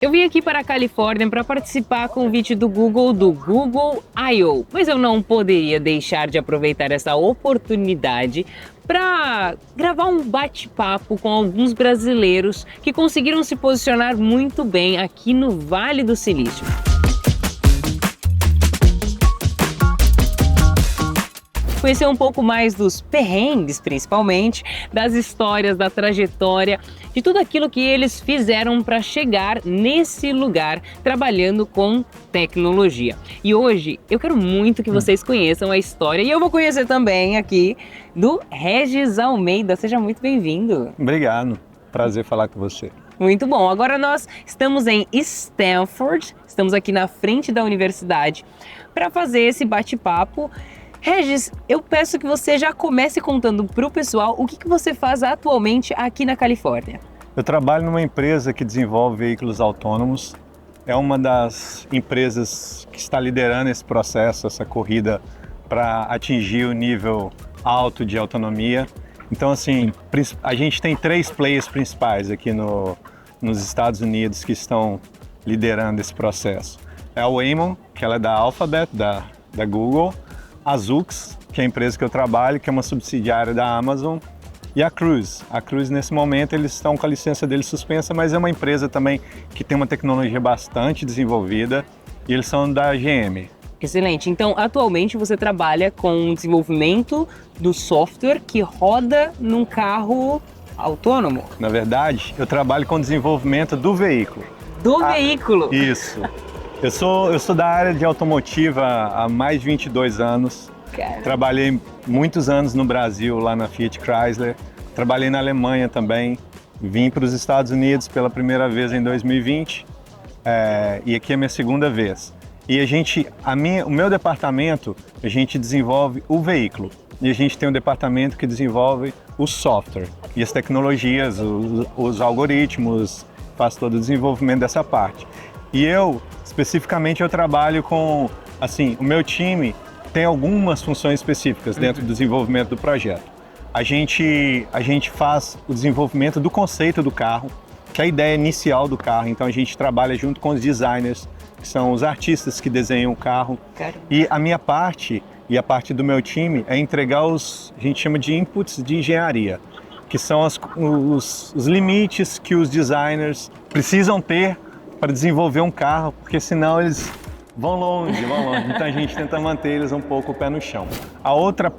Eu vim aqui para a Califórnia para participar a convite do Google I/O, mas eu não poderia deixar de aproveitar essa oportunidade para gravar um bate-papo com alguns brasileiros que conseguiram se posicionar muito bem aqui no Vale do Silício. Conhecer um pouco mais dos perrengues, principalmente, das histórias, da trajetória, de tudo aquilo que eles fizeram para chegar nesse lugar trabalhando com tecnologia. E hoje eu quero muito que vocês conheçam a história e eu vou conhecer também aqui do Regis Almeida. Seja muito bem-vindo. Obrigado, prazer falar com você. Muito bom. Agora nós estamos em Stanford, estamos aqui na frente da universidade para fazer esse bate-papo. Regis, eu peço que você já comece contando para o pessoal o que você faz atualmente aqui na Califórnia. Eu trabalho numa empresa que desenvolve veículos autônomos. É uma das empresas que está liderando esse processo, essa corrida para atingir o nível alto de autonomia. Então, assim, a gente tem 3 players principais aqui nos Estados Unidos que estão liderando esse processo. É a Waymo, que ela é da Alphabet, da Google, a Zoox, que é a empresa que eu trabalho, que é uma subsidiária da Amazon, e a Cruise. A Cruise, nesse momento, eles estão com a licença deles suspensa, mas é uma empresa também que tem uma tecnologia bastante desenvolvida, e eles são da GM. Excelente. Então, atualmente você trabalha com o desenvolvimento do software que roda num carro autônomo? Na verdade, eu trabalho com o desenvolvimento do veículo. Do veículo? Isso. Eu sou da área de automotiva há mais de 22 anos. Cara. Trabalhei muitos anos no Brasil, lá na Fiat Chrysler. Trabalhei na Alemanha também. Vim para os Estados Unidos pela primeira vez em 2020. E aqui é a minha segunda vez. E o meu departamento, a gente desenvolve o veículo. E a gente tem um departamento que desenvolve o software e as tecnologias, os algoritmos, faz todo o desenvolvimento dessa parte. E especificamente, eu trabalho com, assim, o meu time tem algumas funções específicas dentro do desenvolvimento do projeto. A gente faz o desenvolvimento do conceito do carro, que é a ideia inicial do carro. Então a gente trabalha junto com os designers, que são os artistas que desenham o carro. Caramba. E a minha parte e a parte do meu time é entregar a gente chama de inputs de engenharia, que são os limites que os designers precisam ter para desenvolver um carro, porque senão eles vão longe. Então a gente tenta manter eles um pouco o pé no chão. A outra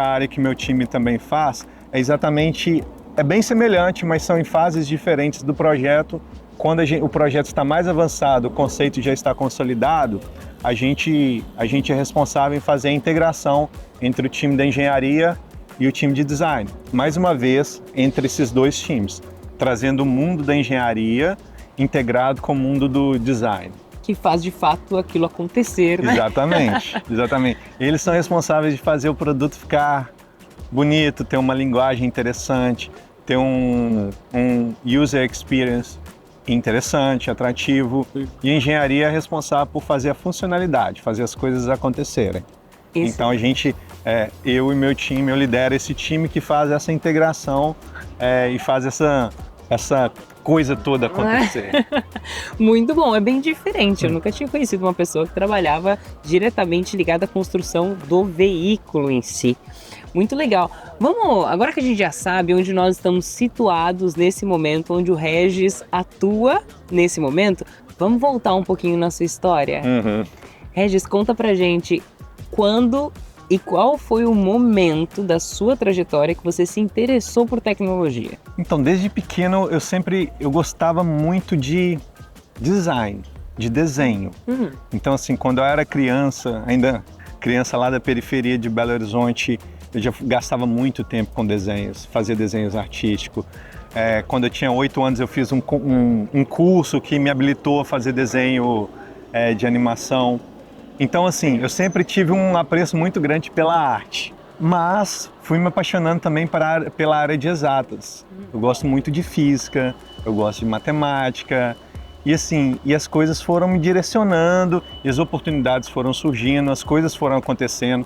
área que meu time também faz é bem semelhante, mas são em fases diferentes do projeto. Quando o projeto está mais avançado, o conceito já está consolidado, a gente é responsável em fazer a integração entre o time da engenharia e o time de design. Mais uma vez, entre esses dois times, trazendo o mundo da engenharia integrado com o mundo do design. Que faz de fato aquilo acontecer, né? Exatamente. Eles são responsáveis de fazer o produto ficar bonito, ter uma linguagem interessante, ter um user experience interessante, atrativo. E a engenharia é responsável por fazer a funcionalidade, fazer as coisas acontecerem. Isso. Então eu e meu time, eu lidero esse time que faz essa integração e faz essa coisa toda acontecer. Muito bom, é bem diferente. Eu nunca tinha conhecido uma pessoa que trabalhava diretamente ligada à construção do veículo em si. Muito legal. Agora que a gente já sabe onde nós estamos situados nesse momento, onde o Regis atua nesse momento, vamos voltar um pouquinho na sua história? Regis, conta pra gente quando e qual foi o momento da sua trajetória que você se interessou por tecnologia? Então, desde pequeno eu gostava muito de design, de desenho. Então, assim, quando eu era criança, ainda criança lá da periferia de Belo Horizonte, eu já gastava muito tempo com desenhos, fazia desenhos artísticos. Quando eu tinha 8 anos, eu fiz um curso que me habilitou a fazer desenho de animação. Então, assim, eu sempre tive um apreço muito grande pela arte, mas fui me apaixonando também pela área de exatas. Eu gosto muito de física, eu gosto de matemática, e assim, as coisas foram me direcionando, e as oportunidades foram surgindo, as coisas foram acontecendo,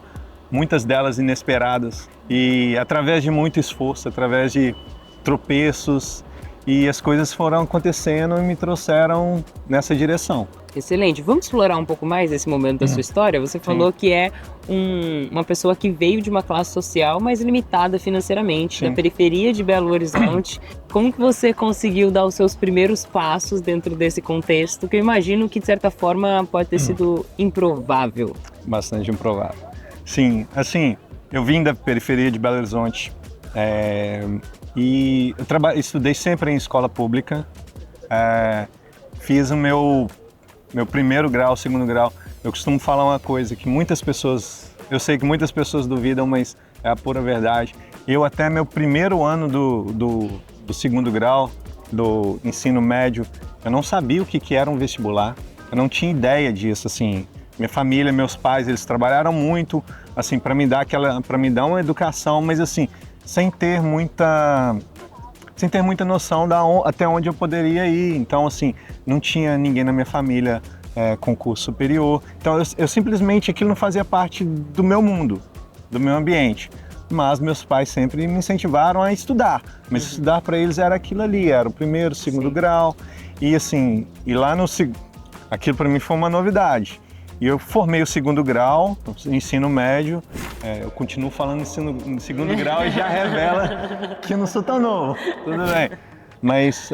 muitas delas inesperadas, e através de muito esforço, através de tropeços e as coisas foram acontecendo e me trouxeram nessa direção. Excelente. Vamos explorar um pouco mais esse momento da sua história? Você falou que é uma pessoa que veio de uma classe social mais limitada financeiramente, Sim. da periferia de Belo Horizonte. Como que você conseguiu dar os seus primeiros passos dentro desse contexto, que eu imagino que, de certa forma, pode ter sido improvável? Bastante improvável. Sim, assim, eu vim da periferia de Belo Horizonte e eu estudei sempre em escola pública. Fiz o meu primeiro grau, segundo grau. Eu costumo falar uma coisa que muitas pessoas, eu sei que muitas pessoas duvidam, mas é a pura verdade. Eu até meu primeiro ano do segundo grau, do ensino médio, eu não sabia o que era um vestibular. Eu não tinha ideia disso, assim. Minha família, meus pais, eles trabalharam muito, assim, para me dar uma educação, mas assim, sem ter muita noção até onde eu poderia ir. Então, assim, não tinha ninguém na minha família com curso superior. Então, eu simplesmente, aquilo não fazia parte do meu mundo, do meu ambiente. Mas meus pais sempre me incentivaram a estudar. Mas estudar para eles era aquilo ali, era o primeiro, segundo grau. E assim, aquilo para mim foi uma novidade. E eu formei o segundo grau, ensino médio. Eu continuo falando em segundo grau e já revela que eu não sou tão novo. Tudo bem. Mas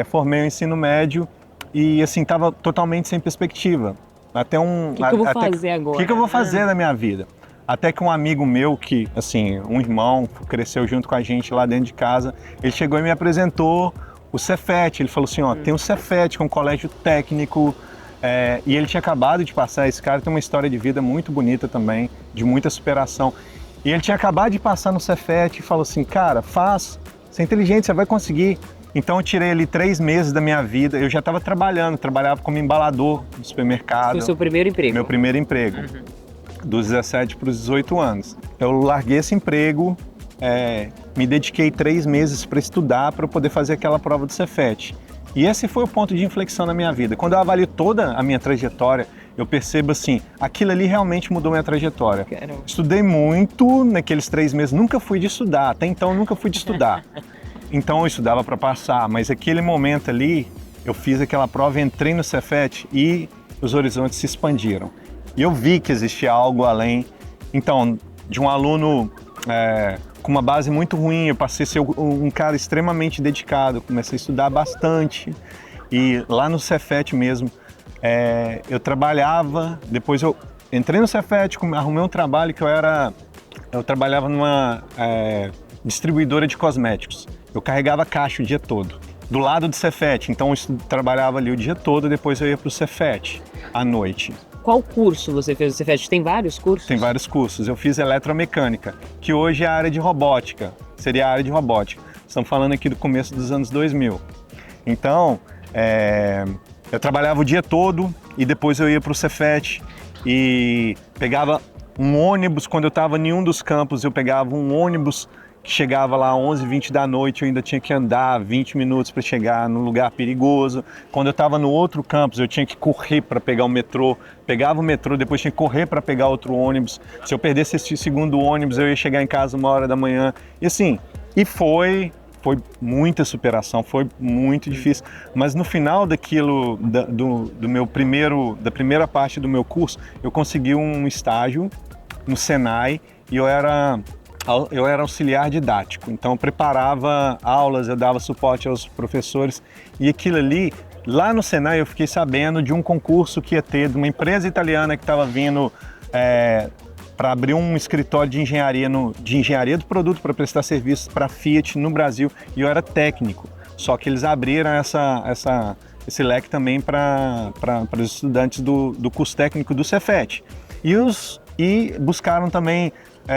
formei o ensino médio e assim, estava totalmente sem perspectiva. O que eu vou fazer agora? O que eu vou fazer na minha vida? Até que um amigo meu, que assim, um irmão, cresceu junto com a gente lá dentro de casa, ele chegou e me apresentou o Cefet. Ele falou assim, ó, tem o Cefet, que é um colégio técnico. E ele tinha acabado de passar, esse cara tem uma história de vida muito bonita também, de muita superação. E ele tinha acabado de passar no Cefet e falou assim, cara, faz, você é inteligente, você vai conseguir. Então eu tirei ali 3 meses da minha vida, eu já estava trabalhava como embalador no supermercado. Foi o seu primeiro emprego? Meu primeiro emprego, dos 17 para os 18 anos. Eu larguei esse emprego, me dediquei 3 meses para estudar, para poder fazer aquela prova do Cefet. E esse foi o ponto de inflexão na minha vida. Quando eu avalio toda a minha trajetória, eu percebo assim, aquilo ali realmente mudou minha trajetória. Caramba. Estudei muito naqueles 3 meses, nunca fui de estudar, até então eu nunca fui de estudar. Então eu estudava para passar, mas aquele momento ali, eu fiz aquela prova, entrei no Cefet e os horizontes se expandiram. E eu vi que existia algo além. Então, de um aluno com uma base muito ruim, eu passei a ser um cara extremamente dedicado, comecei a estudar bastante. E lá no Cefet mesmo, eu trabalhava, depois eu entrei no Cefet, arrumei um trabalho que eu trabalhava numa distribuidora de cosméticos. Eu carregava caixa o dia todo, do lado do Cefet, então eu trabalhava ali o dia todo, depois eu ia para o Cefet à noite. Qual curso você fez no Cefet? Tem vários cursos? Tem vários cursos. Eu fiz eletromecânica, que hoje é a área de robótica, seria a área de robótica. Estamos falando aqui do começo dos anos 2000. Então, eu trabalhava o dia todo e depois eu ia para o Cefet e pegava um ônibus. Quando eu estava em um dos campos, eu pegava um ônibus que chegava lá às 11h20 da noite, eu ainda tinha que andar 20 minutos para chegar num lugar perigoso. Quando eu estava no outro campus, eu tinha que correr para pegar o metrô. Pegava o metrô, depois tinha que correr para pegar outro ônibus. Se eu perdesse esse segundo ônibus, eu ia chegar em casa 1h da manhã. E assim, foi muita superação, foi muito difícil. Mas no final daquilo, da primeira parte do meu curso, eu consegui um estágio no Senai e eu era auxiliar didático, então eu preparava aulas, eu dava suporte aos professores e aquilo ali, lá no Senai eu fiquei sabendo de um concurso que ia ter de uma empresa italiana que estava vindo para abrir um escritório de engenharia do produto para prestar serviços para a Fiat no Brasil e eu era técnico, só que eles abriram esse leque também para os estudantes do curso técnico do Cefet e buscaram também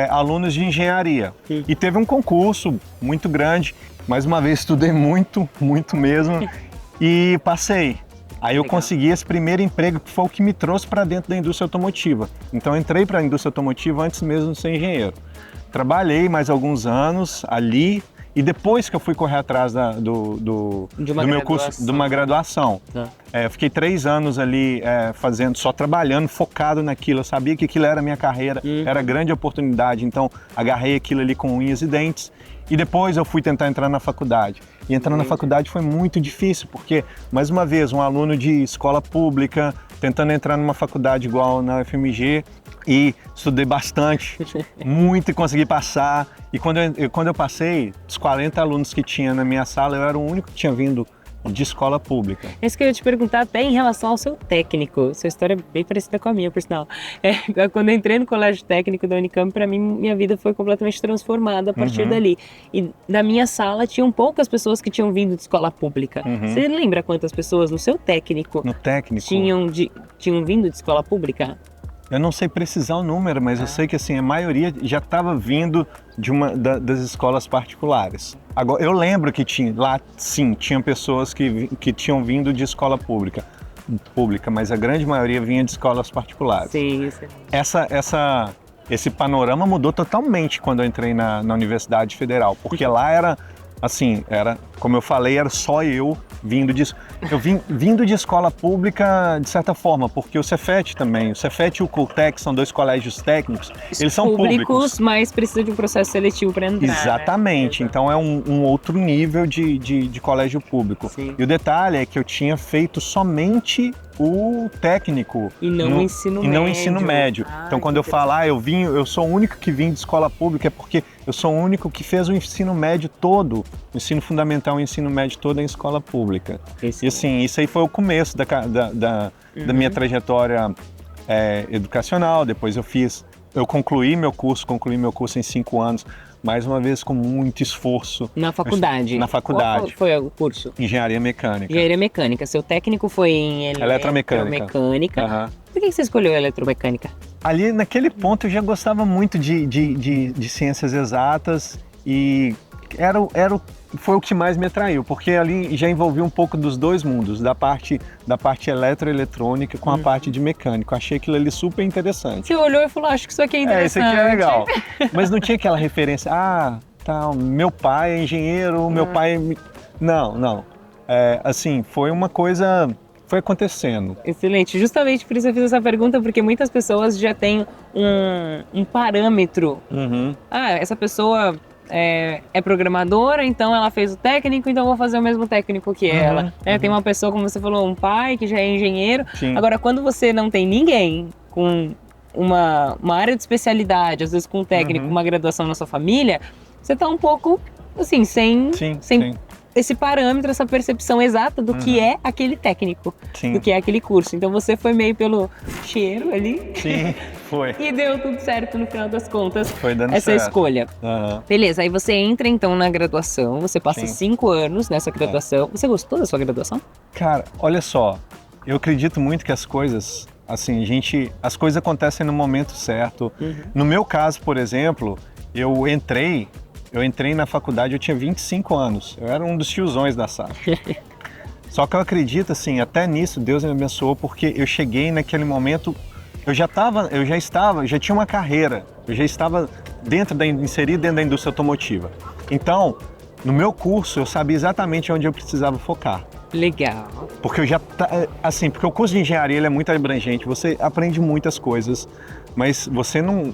alunos de engenharia. Sim. E teve um concurso muito grande, mais uma vez estudei muito, muito mesmo, e passei. Aí eu consegui esse primeiro emprego, que foi o que me trouxe para dentro da indústria automotiva. Então eu entrei para a indústria automotiva antes mesmo de ser engenheiro. Trabalhei mais alguns anos ali E depois que eu fui correr atrás do meu curso, de uma graduação, eu fiquei 3 anos ali fazendo, só trabalhando, focado naquilo. Eu sabia que aquilo era a minha carreira, era grande oportunidade, então agarrei aquilo ali com unhas e dentes. E depois eu fui tentar entrar na faculdade. E entrar na faculdade foi muito difícil, porque, mais uma vez, um aluno de escola pública, tentando entrar numa faculdade igual na UFMG, e estudei bastante, muito, e consegui passar. E quando eu passei, dos 40 alunos que tinha na minha sala, eu era o único que tinha vindo de escola pública. É isso que eu ia te perguntar até em relação ao seu técnico. Sua história é bem parecida com a minha, por sinal. Quando eu entrei no colégio técnico da Unicamp, para mim, minha vida foi completamente transformada a partir dali. E na minha sala tinham poucas pessoas que tinham vindo de escola pública. Você lembra quantas pessoas no seu técnico, No técnico? tinham vindo de escola pública? Eu não sei precisar o número, mas eu sei que assim, a maioria já estava vindo de das escolas particulares. Agora, eu lembro que lá, sim, tinham pessoas que tinham vindo de escola pública, mas a grande maioria vinha de escolas particulares. Sim, isso. Esse panorama mudou totalmente quando eu entrei na Universidade Federal, porque lá era, como eu falei, era só eu vindo disso. Eu vindo de escola pública, de certa forma, porque o Cefet também, o Cefet e o Cultec são 2 colégios técnicos, eles são públicos, mas precisa de um processo seletivo para entrar. Exatamente, né? Então é um outro nível de colégio público. Sim. E o detalhe é que eu tinha feito somente o técnico e não o ensino médio. Então quando eu falar, eu sou o único que vim de escola pública, é porque eu sou o único que fez o ensino médio todo, o ensino fundamental e o ensino médio todo em escola pública. E assim, isso aí foi o começo da minha trajetória educacional. Depois eu concluí meu curso em 5 anos, mais uma vez com muito esforço. Na faculdade? Na faculdade. Qual foi o curso? Engenharia Mecânica. Engenharia Mecânica. Seu técnico foi em eletromecânica. Por que você escolheu eletromecânica? Ali, naquele ponto, eu já gostava muito de ciências exatas e foi o que mais me atraiu, porque ali já envolvia um pouco dos 2 mundos, da parte eletroeletrônica com a parte de mecânico. Achei aquilo ali super interessante. Você olhou e falou, acho que isso aqui é interessante. Isso aqui é legal. Mas não tinha aquela referência, meu pai é engenheiro, meu pai... Não. Assim, foi uma coisa... Foi acontecendo. Excelente. Justamente por isso eu fiz essa pergunta, porque muitas pessoas já têm um parâmetro. Essa pessoa é programadora, então ela fez o técnico, então eu vou fazer o mesmo técnico que ela. Tem uma pessoa, como você falou, um pai que já é engenheiro. Sim. Agora, quando você não tem ninguém com uma área de especialidade, às vezes com um técnico, uma graduação na sua família, você está um pouco, assim, sem esse parâmetro, essa percepção exata do que é aquele técnico, do que é aquele curso. Então você foi meio pelo cheiro ali. Sim, foi. E deu tudo certo no final das contas. Foi dando essa certo. Escolha. Beleza, aí você entra então na graduação, você passa 5 anos nessa graduação. Você gostou da sua graduação? Cara, olha só, eu acredito muito que as coisas, assim, as coisas acontecem no momento certo. No meu caso, por exemplo, eu entrei na faculdade, eu tinha 25 anos. Eu era um dos tiozões da sala. Só que eu acredito, assim, até nisso Deus me abençoou, porque eu cheguei naquele momento, eu já tinha uma carreira, eu já estava inserido dentro da indústria automotiva. Então, no meu curso, eu sabia exatamente onde eu precisava focar. Legal. Porque porque o curso de engenharia ele é muito abrangente, você aprende muitas coisas, mas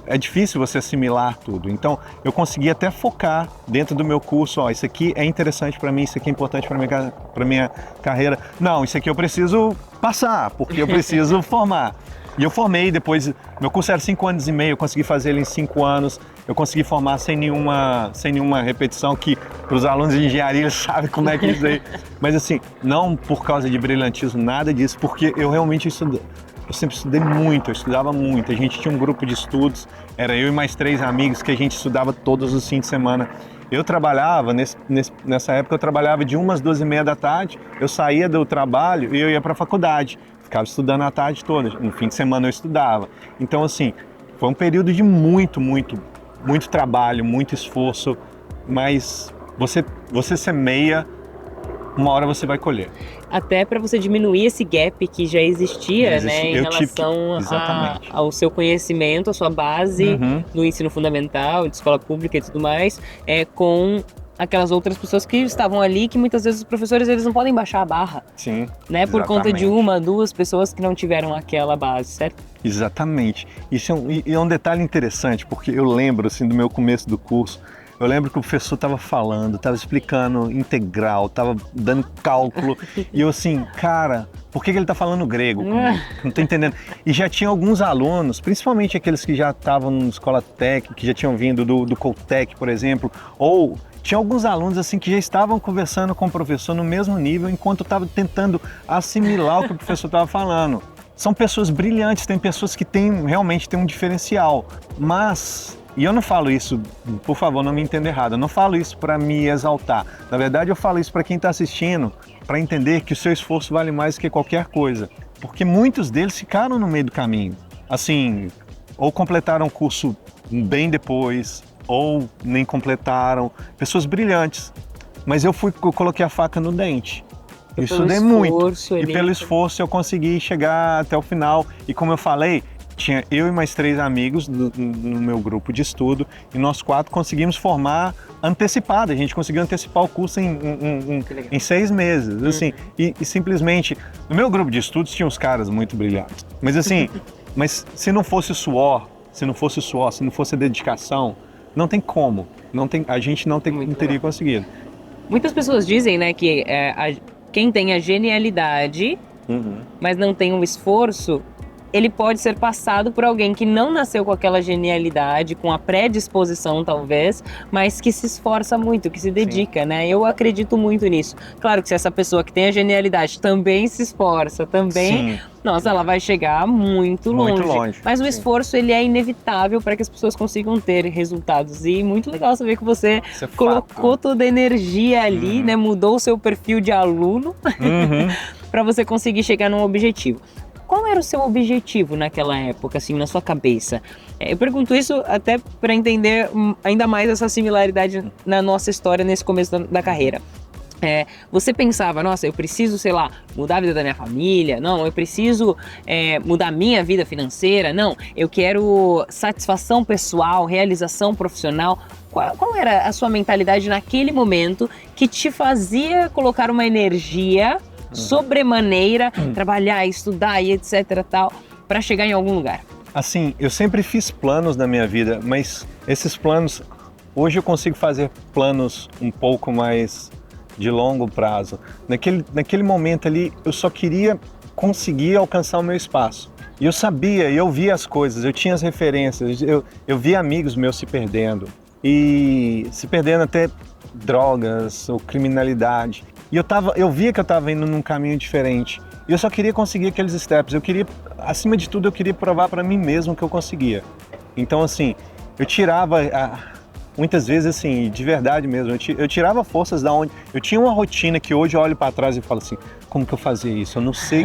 é difícil você assimilar tudo. Então, eu consegui até focar dentro do meu curso, isso aqui é interessante para mim, isso aqui é importante para minha carreira. Não, isso aqui eu preciso passar, porque eu preciso formar. E eu formei depois, meu curso era 5 anos e meio, eu consegui fazer ele em 5 anos, eu consegui formar sem nenhuma repetição, que para os alunos de engenharia eles sabem como é que é isso aí. Mas assim, não por causa de brilhantismo, nada disso, porque eu realmente eu sempre estudei muito, eu estudava muito. A gente tinha um grupo de estudos, era eu e mais 3 amigos que a gente estudava todos os fins de semana. Eu trabalhava, nessa época eu trabalhava de 1 às 2h30 da tarde, eu saía do trabalho e eu ia para a faculdade. Ficava estudando a tarde toda, no fim de semana eu estudava. Então assim, foi um período de muito trabalho, muito esforço, mas você semeia, uma hora você vai colher. Até para você diminuir esse gap que já existia, né, em relação ao seu conhecimento, a sua base do ensino fundamental, de escola pública e tudo mais, com aquelas outras pessoas que estavam ali, que muitas vezes os professores eles não podem baixar a barra, Sim, né? Por conta de exatamente. uma, duas pessoas que não tiveram aquela base, certo? Exatamente. Isso é um detalhe interessante, porque eu lembro assim do meu começo do curso. Eu lembro que o professor estava falando, estava explicando integral, estava dando cálculo, e eu assim, cara, por que ele está falando grego comigo? Não estou entendendo. E já tinha alguns alunos, principalmente aqueles que já estavam na escola técnica, que já tinham vindo do Coltec, por exemplo, ou tinha alguns alunos assim que já estavam conversando com o professor no mesmo nível, enquanto eu estava tentando assimilar o que o professor estava falando. São pessoas brilhantes, tem pessoas que realmente têm um diferencial, mas... E eu não falo isso, por favor, não me entenda errado, eu não falo isso para me exaltar. Na verdade, eu falo isso para quem está assistindo, para entender que o seu esforço vale mais que qualquer coisa. Porque muitos deles ficaram no meio do caminho. Assim, ou completaram o curso bem depois, ou nem completaram. Pessoas brilhantes. Mas eu coloquei a faca no dente. Eu estudei muito. E pelo esforço eu consegui chegar até o final. E como eu falei, tinha eu e mais 3 amigos no meu grupo de estudo, e nós 4 conseguimos formar antecipado. A gente conseguiu antecipar o curso em 6 meses. Assim, e simplesmente, no meu grupo de estudos tinha uns caras muito brilhantes. Mas assim, mas se não fosse o suor, se não fosse a dedicação, não tem como. A gente não teria conseguido. Muitas pessoas dizem, né, que quem tem a genialidade, mas não tem um esforço, ele pode ser passado por alguém que não nasceu com aquela genialidade, com a predisposição talvez, mas que se esforça muito, que se dedica, né? Eu acredito muito nisso. Claro que se essa pessoa que tem a genialidade também se esforça, também, Sim. nossa, ela vai chegar muito longe. Mas o esforço, ele é inevitável para que as pessoas consigam ter resultados. E muito legal saber que você colocou toda a energia ali, né? Mudou o seu perfil de aluno para você conseguir chegar num objetivo. Qual era o seu objetivo naquela época, assim, na sua cabeça? Eu pergunto isso até para entender ainda mais essa similaridade na nossa história nesse começo da carreira. Você pensava, nossa, eu preciso, sei lá, mudar a vida da minha família? Não, eu preciso mudar a minha vida financeira? Não, eu quero satisfação pessoal, realização profissional. Qual era a sua mentalidade naquele momento que te fazia colocar uma energia sobremaneira, trabalhar, estudar e etc tal, para chegar em algum lugar? Assim, eu sempre fiz planos na minha vida, mas esses planos, hoje eu consigo fazer planos um pouco mais de longo prazo. Naquele momento ali, eu só queria conseguir alcançar o meu espaço. E eu sabia, eu via as coisas, eu tinha as referências, eu via amigos meus se perdendo. E se perdendo até drogas ou criminalidade. E eu via que eu estava indo num caminho diferente. E eu só queria conseguir aqueles steps. Acima de tudo, eu queria provar para mim mesmo que eu conseguia. Então, assim, eu tirava, muitas vezes, assim, de verdade mesmo, eu tirava forças da onde... Eu tinha uma rotina que hoje eu olho para trás e falo assim, como que eu fazia isso? Eu não sei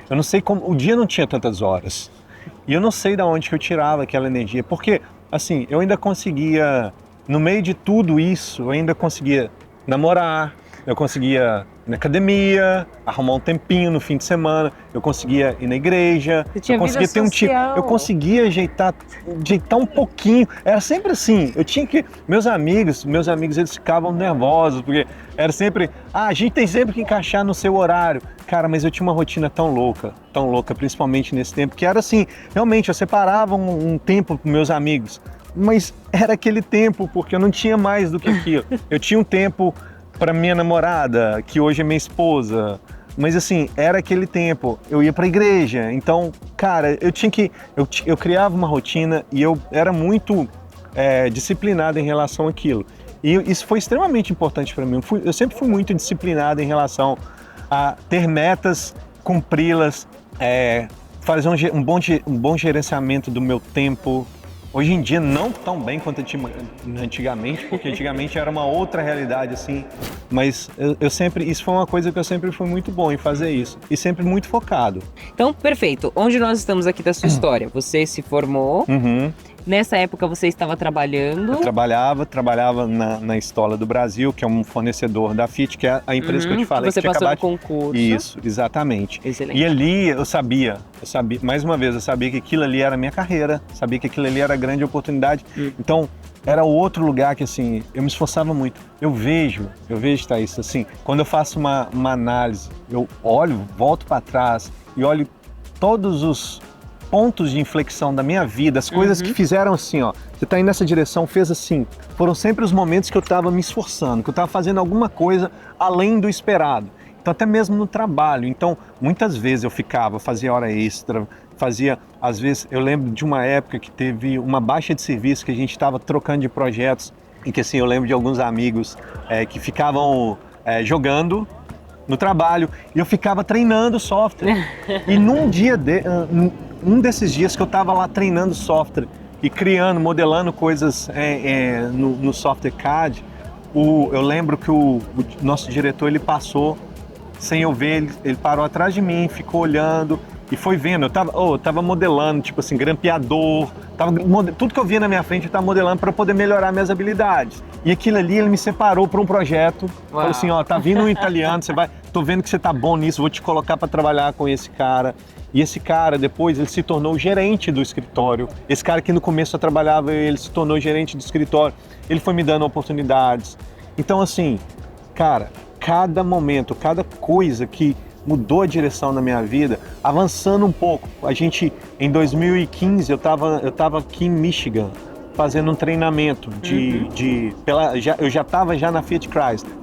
eu não sei como... O dia não tinha tantas horas. E eu não sei de onde que eu tirava aquela energia. Porque, assim, eu ainda conseguia, no meio de tudo isso, eu ainda conseguia namorar, eu conseguia ir na academia, arrumar um tempinho no fim de semana, eu conseguia ir na igreja, eu conseguia ter um tipo, eu conseguia ajeitar um pouquinho. Era sempre assim, eu tinha que... Meus amigos eles ficavam nervosos, porque era sempre, a gente tem sempre que encaixar no seu horário. Cara, mas eu tinha uma rotina tão louca, principalmente nesse tempo, que era assim, realmente, eu separava um tempo para meus amigos, mas era aquele tempo, porque eu não tinha mais do que aquilo. Eu tinha um tempo para minha namorada, que hoje é minha esposa, mas assim, era aquele tempo, eu ia para a igreja, então, cara, eu criava uma rotina e eu era muito disciplinado em relação àquilo. E isso foi extremamente importante para mim, eu sempre fui muito disciplinado em relação a ter metas, cumpri-las, fazer um bom gerenciamento do meu tempo. Hoje em dia não tão bem quanto antigamente, porque antigamente era uma outra realidade assim, mas isso foi uma coisa que eu sempre fui muito bom em fazer isso, e sempre muito focado. Então, perfeito. Onde nós estamos aqui da sua história? Você se formou, nessa época você estava trabalhando? Eu trabalhava na Estola do Brasil, que é um fornecedor da Fiat, que é a empresa que eu te falei. Que você passou no concurso. Isso, exatamente. Excelente. E ali eu sabia, mais uma vez, eu sabia que aquilo ali era a minha carreira, sabia que aquilo ali era a grande oportunidade. Então, era outro lugar que, assim, eu me esforçava muito. Eu vejo, Thaís, assim, quando eu faço uma análise, eu olho, volto para trás e olho todos os pontos de inflexão da minha vida, as coisas que fizeram assim, ó, você tá indo nessa direção, fez assim. Foram sempre os momentos que eu tava me esforçando, que eu tava fazendo alguma coisa além do esperado. Então, até mesmo no trabalho. Então, muitas vezes eu fazia hora extra, às vezes, eu lembro de uma época que teve uma baixa de serviço, que a gente estava trocando de projetos, e que assim, eu lembro de alguns amigos que ficavam jogando no trabalho, e eu ficava treinando software. E um desses dias que eu estava lá treinando software, e criando, modelando coisas no software CAD, eu lembro que o nosso diretor, ele passou, sem eu ver, ele parou atrás de mim, ficou olhando e foi vendo. Eu tava modelando, tipo assim, grampeador, tudo que eu via na minha frente eu tava modelando para poder melhorar minhas habilidades. E aquilo ali, ele me separou para um projeto, falou assim, ó, tá vindo um italiano, tô vendo que você tá bom nisso, vou te colocar para trabalhar com esse cara. E esse cara, depois, ele se tornou o gerente do escritório. Esse cara que no começo eu trabalhava, ele se tornou gerente do escritório. Ele foi me dando oportunidades. Então, assim, cara, cada momento, cada coisa que mudou a direção na minha vida, avançando um pouco. Em 2015, eu tava aqui em Michigan, fazendo um treinamento eu já estava na Fiat Chrysler.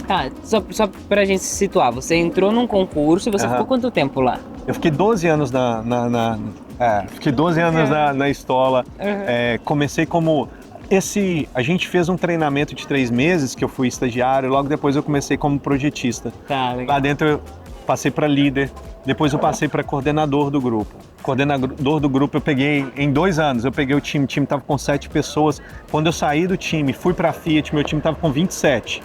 Ah, só pra gente se situar, você entrou num concurso e você ficou quanto tempo lá? Eu fiquei 12 anos na escola. Comecei como... A gente fez um treinamento de 3 meses, que eu fui estagiário, logo depois eu comecei como projetista. Tá, legal. Lá dentro eu passei para líder, depois eu passei para coordenador do grupo. Coordenador do grupo eu peguei em 2 anos, eu peguei o time estava com 7 pessoas. Quando eu saí do time, fui para a Fiat, meu time estava com 27.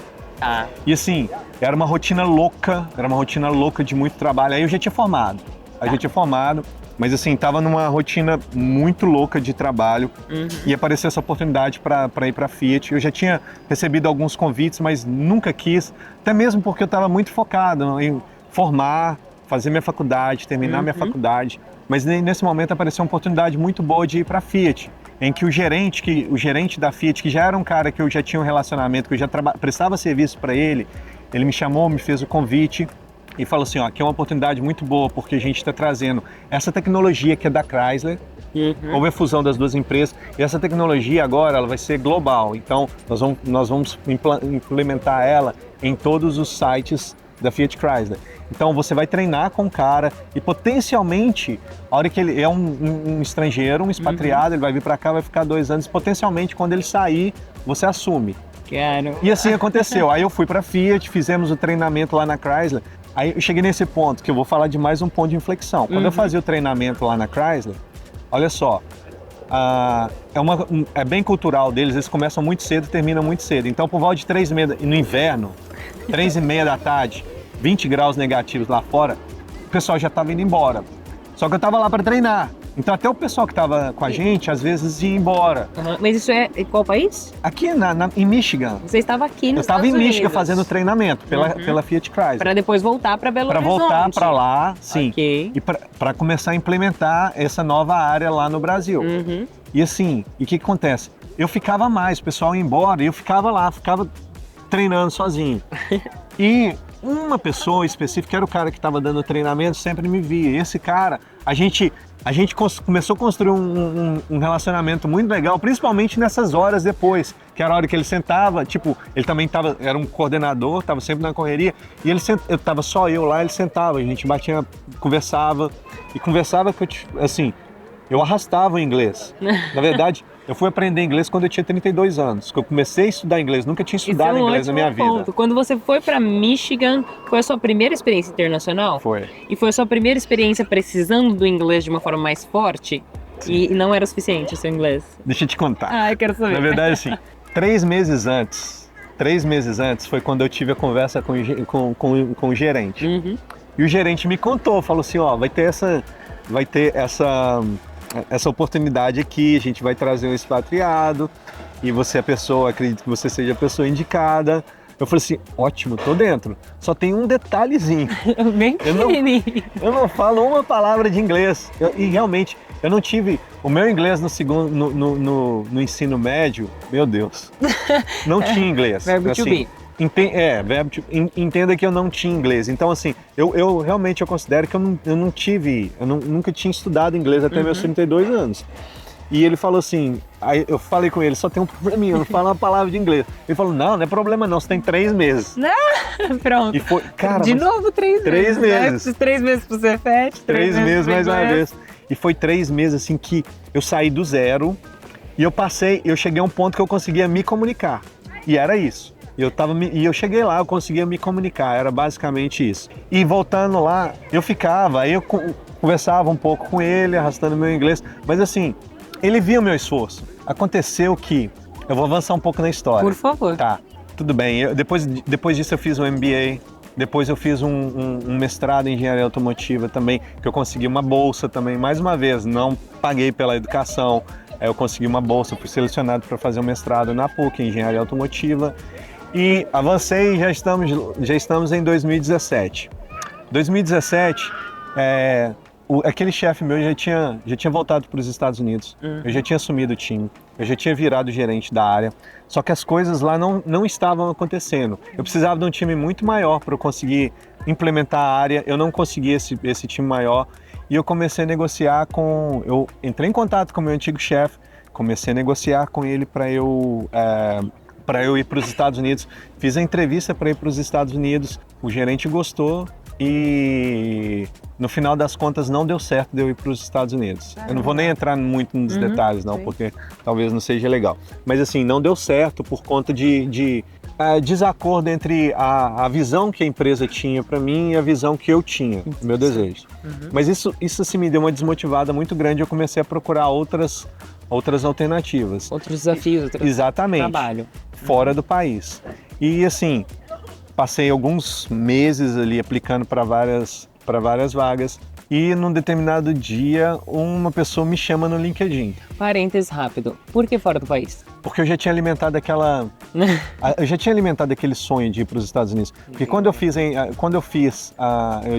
E assim, era uma rotina louca de muito trabalho. Aí eu já tinha formado, mas assim, tava numa rotina muito louca de trabalho e apareceu essa oportunidade para ir para a Fiat. Eu já tinha recebido alguns convites, mas nunca quis, até mesmo porque eu estava muito focado em formar, fazer minha faculdade, terminar minha faculdade. Mas nesse momento apareceu uma oportunidade muito boa de ir para a Fiat, em que o gerente da Fiat, que já era um cara que eu já tinha um relacionamento, que eu já prestava serviço para ele me chamou, me fez o convite e falou assim, ó, aqui é uma oportunidade muito boa, porque a gente está trazendo essa tecnologia que é da Chrysler, houve a fusão das duas empresas, e essa tecnologia agora ela vai ser global, então nós vamos implementar ela em todos os sites da Fiat Chrysler. Então você vai treinar com o cara e potencialmente, a hora que ele é um estrangeiro, um expatriado, ele vai vir para cá, vai ficar 2 anos, potencialmente quando ele sair, você assume. Quero. E assim aconteceu. Aí eu fui para a Fiat, fizemos o treinamento lá na Chrysler. Aí eu cheguei nesse ponto, que eu vou falar de mais um ponto de inflexão. Quando eu fazia o treinamento lá na Chrysler, olha só, é bem cultural deles, eles começam muito cedo e terminam muito cedo. Então, por volta de 3h30 no inverno, 3h30 da tarde, 20 graus negativos lá fora, o pessoal já estava indo embora. Só que eu estava lá para treinar. Então até o pessoal que estava com a gente, às vezes ia embora. Mas isso é em qual país? Aqui em Michigan. Você estava aqui nos Estados Unidos? Eu estava em Michigan fazendo treinamento pela Fiat Chrysler. Para depois voltar para Belo Horizonte. Para voltar para lá, sim. Okay. E para começar a implementar essa nova área lá no Brasil. E assim, o que acontece? Eu ficava mais, o pessoal ia embora e eu ficava lá, ficava treinando sozinho. E uma pessoa específica, que era o cara que estava dando treinamento, sempre me via. E esse cara, a gente começou a construir um relacionamento muito legal, principalmente nessas horas depois, que era a hora que ele sentava, tipo, ele também era um coordenador, estava sempre na correria, e estava só eu lá, ele sentava, a gente conversava que eu arrastava o inglês. Na verdade, eu fui aprender inglês quando eu tinha 32 anos, que eu comecei a estudar inglês, nunca tinha estudado inglês na minha vida. Quando você foi para Michigan, foi a sua primeira experiência internacional? Foi. E foi a sua primeira experiência precisando do inglês de uma forma mais forte? E não era o suficiente o seu inglês? Deixa eu te contar. Eu quero saber. Na verdade, assim, 3 meses antes foi quando eu tive a conversa com o gerente. E o gerente me contou, falou assim, ó, vai ter essa oportunidade aqui, a gente vai trazer um expatriado e você acredito que você seja a pessoa indicada. Eu falei assim, ótimo, tô dentro. Só tem um detalhezinho. Bem pequenininho. Eu não falo uma palavra de inglês. E realmente, eu não tive... O meu inglês no segundo, no ensino médio, meu Deus, não tinha inglês. Verbo to be. Verbo to, entenda que eu não tinha inglês. Então, assim, eu realmente considero que eu nunca tinha estudado inglês até meus 32 anos. E ele falou assim, aí eu falei com ele, só tem um probleminha, eu não falo uma palavra de inglês. Ele falou, não é problema não, você tem 3 meses. Pronto. E foi, cara, de novo 3 meses. 3 meses. Né? 3 meses pro Cefet, 3 meses mais uma vez. E foi 3 meses assim que eu saí do zero e eu cheguei a um ponto que eu conseguia me comunicar. E era isso. E eu cheguei lá, eu conseguia me comunicar, era basicamente isso. E voltando lá, eu conversava um pouco com ele, arrastando meu inglês, mas assim, ele via o meu esforço. Aconteceu que, eu vou avançar um pouco na história. Por favor. Tá, tudo bem. Depois disso eu fiz um MBA, depois eu fiz um mestrado em engenharia automotiva também, que eu consegui uma bolsa também, mais uma vez, não paguei pela educação, eu consegui uma bolsa, fui selecionado para fazer um mestrado na PUC, em engenharia automotiva, e avancei e já estamos em 2017. 2017, aquele chefe meu já tinha voltado para os Estados Unidos, eu já tinha assumido o time, eu já tinha virado gerente da área, só que as coisas lá não estavam acontecendo. Eu precisava de um time muito maior para eu conseguir implementar a área, eu não consegui esse time maior e eu comecei a negociar eu entrei em contato com o meu antigo chefe, comecei a negociar com ele para eu ir para os Estados Unidos, fiz a entrevista para ir para os Estados Unidos, o gerente gostou. E no final das contas não deu certo de eu ir para os Estados Unidos. Eu não vou nem entrar muito nos detalhes não, porque talvez não seja legal. Mas assim, não deu certo por conta de desacordo entre a visão que a empresa tinha para mim e a visão que eu tinha, o meu desejo. Mas isso assim, me deu uma desmotivada muito grande, eu comecei a procurar outras alternativas. Outros desafios, outro trabalho. Fora do país. E assim, passei alguns meses ali aplicando para várias vagas e num determinado dia uma pessoa me chama no LinkedIn. Parênteses rápido, por que fora do país? Porque eu já tinha alimentado aquele sonho de ir para os Estados Unidos. Porque eu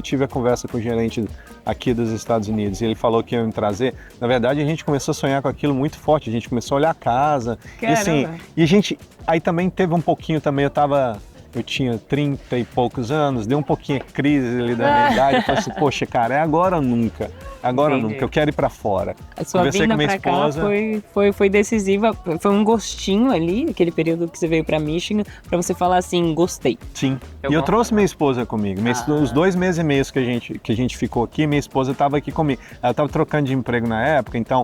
tive a conversa com o gerente aqui dos Estados Unidos e ele falou que ia me trazer. Na verdade, a gente começou a sonhar com aquilo muito forte. A gente começou a olhar a casa. Aí também teve um pouquinho também, eu tinha 30 e poucos anos, deu um pouquinho de crise ali da minha idade, eu falei assim, poxa, cara, é agora ou nunca, eu quero ir pra fora. A sua vinda pra cá foi decisiva, foi um gostinho ali, aquele período que você veio pra Michigan, pra você falar assim, gostei. Sim, e eu trouxe minha esposa comigo, os 2 meses e meio que a gente ficou aqui, minha esposa estava aqui comigo, ela estava trocando de emprego na época, então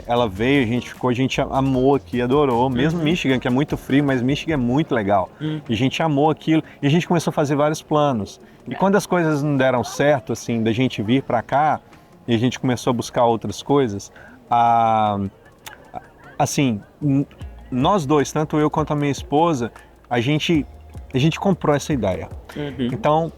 ela veio, a gente amou aqui, adorou, mesmo Michigan, que é muito frio, mas Michigan é muito legal. E a gente amou aquilo e a gente começou a fazer vários planos. E quando as coisas não deram certo, assim, da gente vir para cá e a gente começou a buscar outras coisas, assim, nós dois, tanto eu quanto a minha esposa, a gente comprou essa ideia. Então,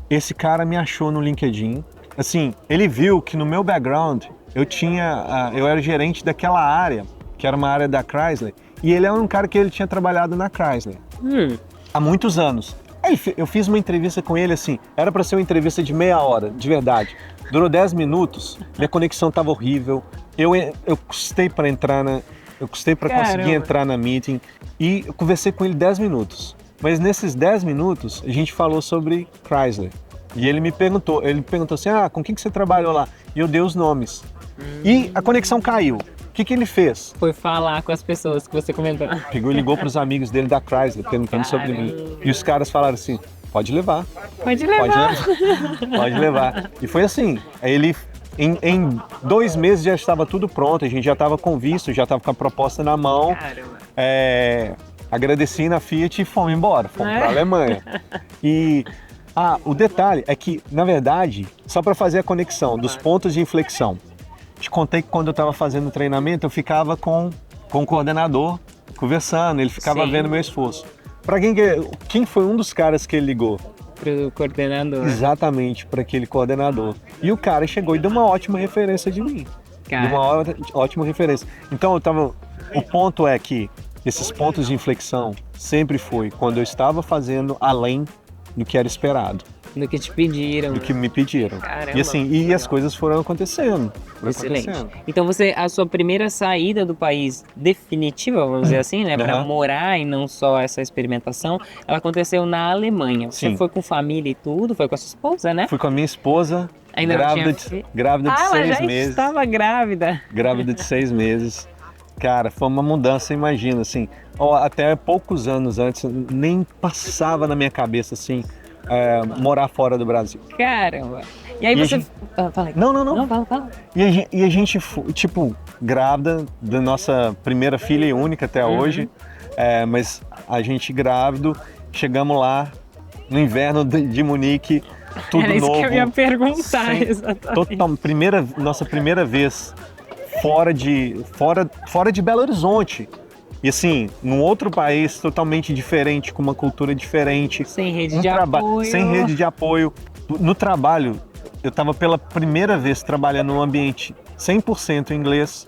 esse cara me achou no LinkedIn. Assim, ele viu que no meu background eu era gerente daquela área, que era uma área da Chrysler, e ele é um cara que ele tinha trabalhado na Chrysler há muitos anos. Aí eu fiz uma entrevista com ele, assim, era para ser uma entrevista de meia hora, de verdade. Durou 10 minutos, minha conexão estava horrível, eu custei para conseguir entrar na meeting, e eu conversei com ele 10 minutos. Mas nesses 10 minutos, a gente falou sobre Chrysler. E ele me perguntou assim, com quem que você trabalhou lá? E eu dei os nomes. E a conexão caiu. O que ele fez? Foi falar com as pessoas que você comentou. Pegou e ligou para os amigos dele da Chrysler, perguntando sobre mim. E os caras falaram assim, pode levar. Pode levar. Pode levar. E foi assim, ele... Em 2 meses já estava tudo pronto, a gente já estava com visto, já estava com a proposta na mão. Caramba. Agradeci na Fiat e fomos embora, fomos para a Alemanha. E... o detalhe é que, na verdade, só para fazer a conexão dos pontos de inflexão, te contei que quando eu estava fazendo o treinamento, eu ficava com o coordenador conversando, ele ficava vendo meu esforço. Para quem foi um dos caras que ele ligou? Pro coordenador. Exatamente, para aquele coordenador. E o cara chegou e deu uma ótima referência de mim. Deu uma ótima referência. Então, o ponto é que esses pontos de inflexão sempre foi quando eu estava fazendo além do que era esperado. Do que te pediram. do que me pediram. Caramba, E assim, e as coisas foram acontecendo. Excelente. Então a sua primeira saída do país definitiva, vamos dizer assim, né, para Aham. morar e não só essa experimentação, ela aconteceu na Alemanha. Você Sim. foi com família e tudo, foi com a sua esposa, né? Fui com a minha esposa, Ainda não grávida, tinha grávida de ela 6 já meses. estava grávida. Grávida de 6 meses. Cara, foi uma mudança, imagina, assim, até poucos anos antes, nem passava na minha cabeça, assim, morar fora do Brasil. Caramba. E aí E a você... gente- Fala aí. Não. Não, fala. E a gente, tipo, grávida da nossa primeira filha e única até hoje, mas a gente grávido, chegamos lá no inverno de Munique, tudo Era isso novo. que eu ia perguntar, sem- exatamente. Nossa primeira vez fora de Belo Horizonte. E assim, num outro país totalmente diferente, com uma cultura diferente. Sem rede de apoio. Sem rede de apoio. No trabalho, eu estava pela primeira vez trabalhando num ambiente 100% inglês.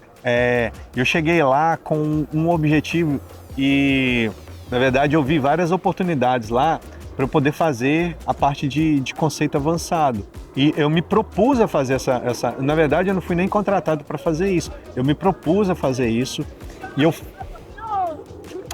Eu cheguei lá com um objetivo e, na verdade, eu vi várias oportunidades lá para eu poder fazer a parte de conceito avançado. E eu me propus a fazer essa... Na verdade, eu não fui nem contratado para fazer isso. Eu me propus a fazer isso e eu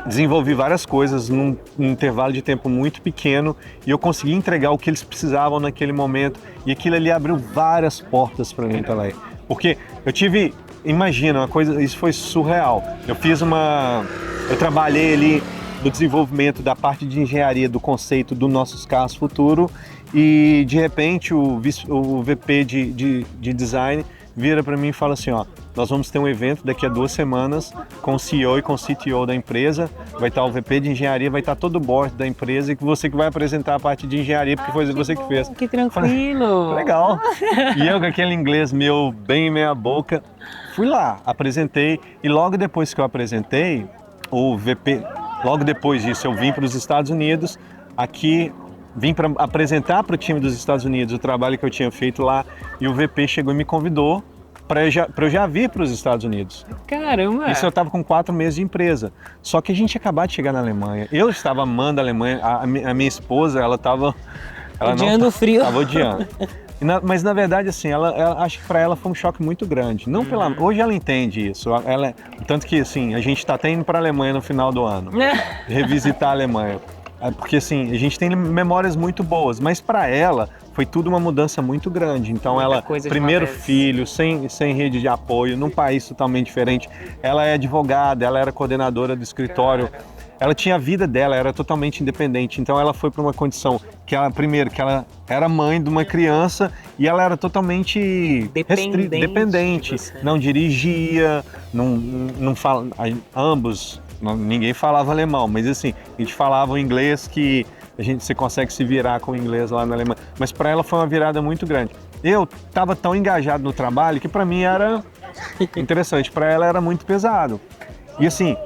desenvolvi várias coisas num intervalo de tempo muito pequeno e eu consegui entregar o que eles precisavam naquele momento e aquilo ali abriu várias portas para mim também. Porque eu tive... Imagina, uma coisa... Isso foi surreal. Eu trabalhei ali do desenvolvimento da parte de engenharia do conceito dos nossos carros futuro e de repente o VP de design vira para mim e fala assim, ó, nós vamos ter um evento daqui a 2 semanas com o CEO e com o CTO da empresa, vai estar o VP de engenharia, vai estar todo o board da empresa e você que vai apresentar a parte de engenharia porque foi você que fez. Que tranquilo. Legal. E eu com aquele inglês meu bem meia boca, fui lá, apresentei e logo depois que eu apresentei, o VP, logo depois disso eu vim para os Estados Unidos, vim para apresentar para o time dos Estados Unidos o trabalho que eu tinha feito lá e o VP chegou e me convidou para eu já vir para os Estados Unidos. Caramba! Isso eu estava com 4 meses de empresa. Só que a gente ia acabar de chegar na Alemanha. Eu estava amando a Alemanha, a minha esposa, ela estava... Odiando o frio. Estava odiando. Mas na verdade, assim, acho que para ela foi um choque muito grande. Não hoje ela entende isso. Tanto que, assim, a gente está até indo para a Alemanha no final do ano. Revisitar a Alemanha. Porque, assim, a gente tem memórias muito boas. Mas para ela, foi tudo uma mudança muito grande. Então, primeiro filho, sem rede de apoio, num país totalmente diferente. Ela é advogada, ela era coordenadora do escritório. Ela tinha a vida dela, era totalmente independente. Então ela foi para uma condição que ela era mãe de uma criança e ela era totalmente dependente. Não dirigia, não fala, ninguém falava alemão, mas assim, a gente falava o inglês que você consegue se virar com o inglês lá na Alemanha. Mas para ela foi uma virada muito grande. Eu estava tão engajado no trabalho que para mim era interessante, para ela era muito pesado. E assim,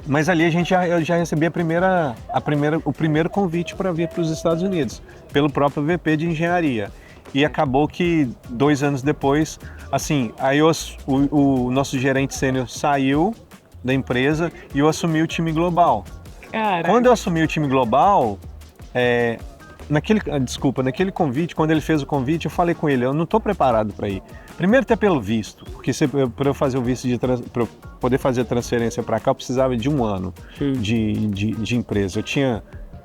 mas ali eu já recebi o primeiro convite para vir para os Estados Unidos, pelo próprio VP de engenharia. E acabou que 2 anos depois, assim, aí o nosso gerente sênior saiu da empresa e eu assumi o time global. Caraca. Quando eu assumi o time global, naquele convite, quando ele fez o convite, eu falei com ele, eu não estou preparado para ir. Primeiro até pelo visto, porque para eu fazer o visto para poder fazer a transferência para cá, eu precisava de 1 ano de empresa. Eu tinha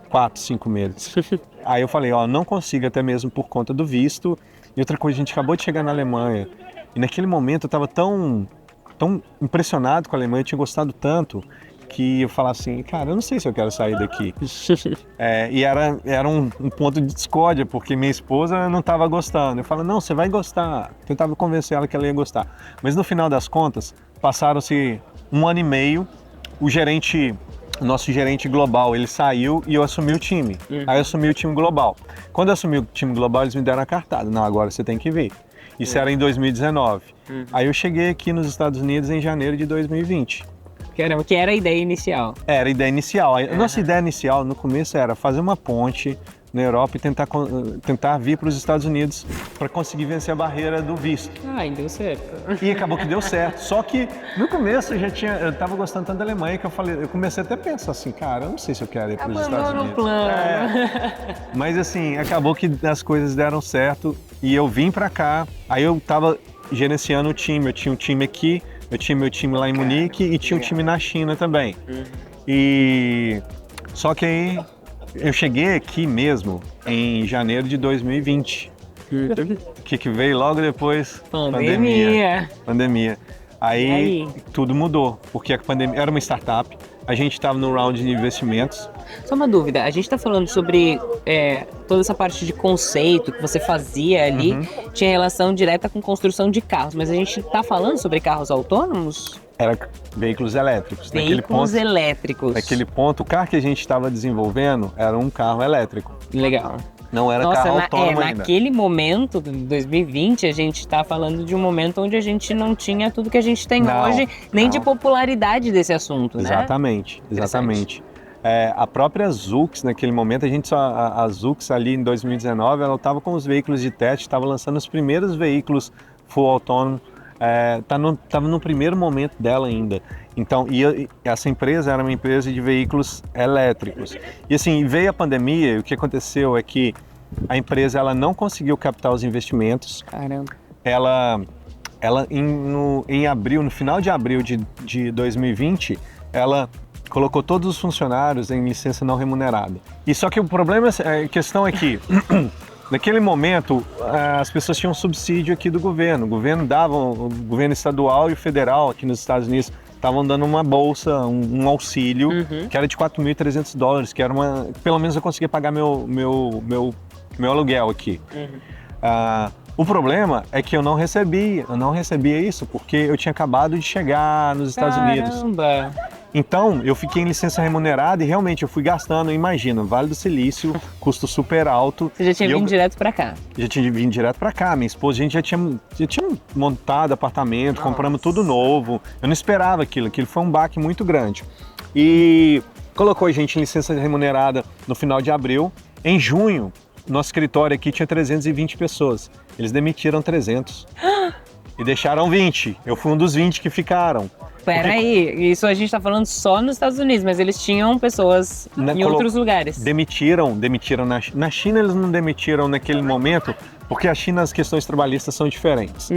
4, 5 meses. Aí eu falei, não consigo até mesmo por conta do visto. E outra coisa, a gente acabou de chegar na Alemanha. E naquele momento eu estava tão impressionado com a Alemanha, eu tinha gostado tanto, que eu falava assim, cara, eu não sei se eu quero sair daqui. E era um ponto de discórdia, porque minha esposa não estava gostando. Eu falava, não, você vai gostar. Tentava convencer ela que ela ia gostar. Mas no final das contas, passaram-se 1 ano e meio, o nosso gerente global, ele saiu e eu assumi o time. Aí eu assumi o time global. Quando eu assumi o time global, eles me deram a cartada. Não, agora você tem que vir. Isso era em 2019. Aí eu cheguei aqui nos Estados Unidos em janeiro de 2020. Caramba, que era a ideia inicial. Era a ideia inicial. A nossa ideia inicial no começo era fazer uma ponte na Europa e tentar vir para os Estados Unidos para conseguir vencer a barreira do visto. Ai, deu certo. E acabou que deu certo. Só que no começo eu estava gostando tanto da Alemanha que eu comecei até a pensar assim, cara, eu não sei se eu quero ir para os Estados Unidos. O plano. Mas assim, acabou que as coisas deram certo e eu vim para cá. Aí eu estava gerenciando o time. Eu tinha um time aqui, eu tinha meu time lá em Munique e tinha um time na China também. E só que aí eu cheguei aqui mesmo em janeiro de 2020. O que veio logo depois? Pandemia. Aí tudo mudou, porque a pandemia era uma startup, a gente estava no round de investimentos. Só uma dúvida, a gente está falando sobre toda essa parte de conceito que você fazia ali, tinha relação direta com construção de carros, mas a gente está falando sobre carros autônomos? Era veículos elétricos. Veículos elétricos. Naquele ponto, o carro que a gente estava desenvolvendo era um carro elétrico. Legal. Não era carro autônomo ainda. Naquele momento, em 2020, a gente está falando de um momento onde a gente não tinha tudo que a gente tem hoje, nem de popularidade desse assunto, né? Exatamente. A própria Zoox, naquele momento, a Zoox ali em 2019, ela estava com os veículos de teste, estava lançando os primeiros veículos full autônomo, estava no primeiro momento dela ainda. Então, essa empresa era uma empresa de veículos elétricos. E assim, veio a pandemia e o que aconteceu é que a empresa ela não conseguiu captar os investimentos. Caramba. Ela em abril, no final de abril de 2020, ela colocou todos os funcionários em licença não remunerada. E só que o problema, a questão é que naquele momento, as pessoas tinham um subsídio aqui do governo. O governo estadual e o federal aqui nos Estados Unidos estavam dando uma bolsa, um auxílio, que era de $4.300, que era pelo menos eu conseguia pagar meu aluguel aqui. O problema é que eu não recebia isso, porque eu tinha acabado de chegar nos Estados Unidos. Então, eu fiquei em licença remunerada e realmente eu fui gastando, imagina, Vale do Silício, custo super alto. Você já tinha vindo direto pra cá? Já tinha vindo direto pra cá, minha esposa, a gente já tinha montado apartamento, compramos tudo novo. Eu não esperava aquilo foi um baque muito grande. E colocou a gente em licença remunerada no final de abril. Em junho, nosso escritório aqui tinha 320 pessoas. Eles demitiram 300 e deixaram 20. Eu fui um dos 20 que ficaram. Peraí, isso a gente tá falando só nos Estados Unidos, mas eles tinham pessoas em outros lugares. Demitiram na China eles não demitiram naquele momento, porque a China as questões trabalhistas são diferentes.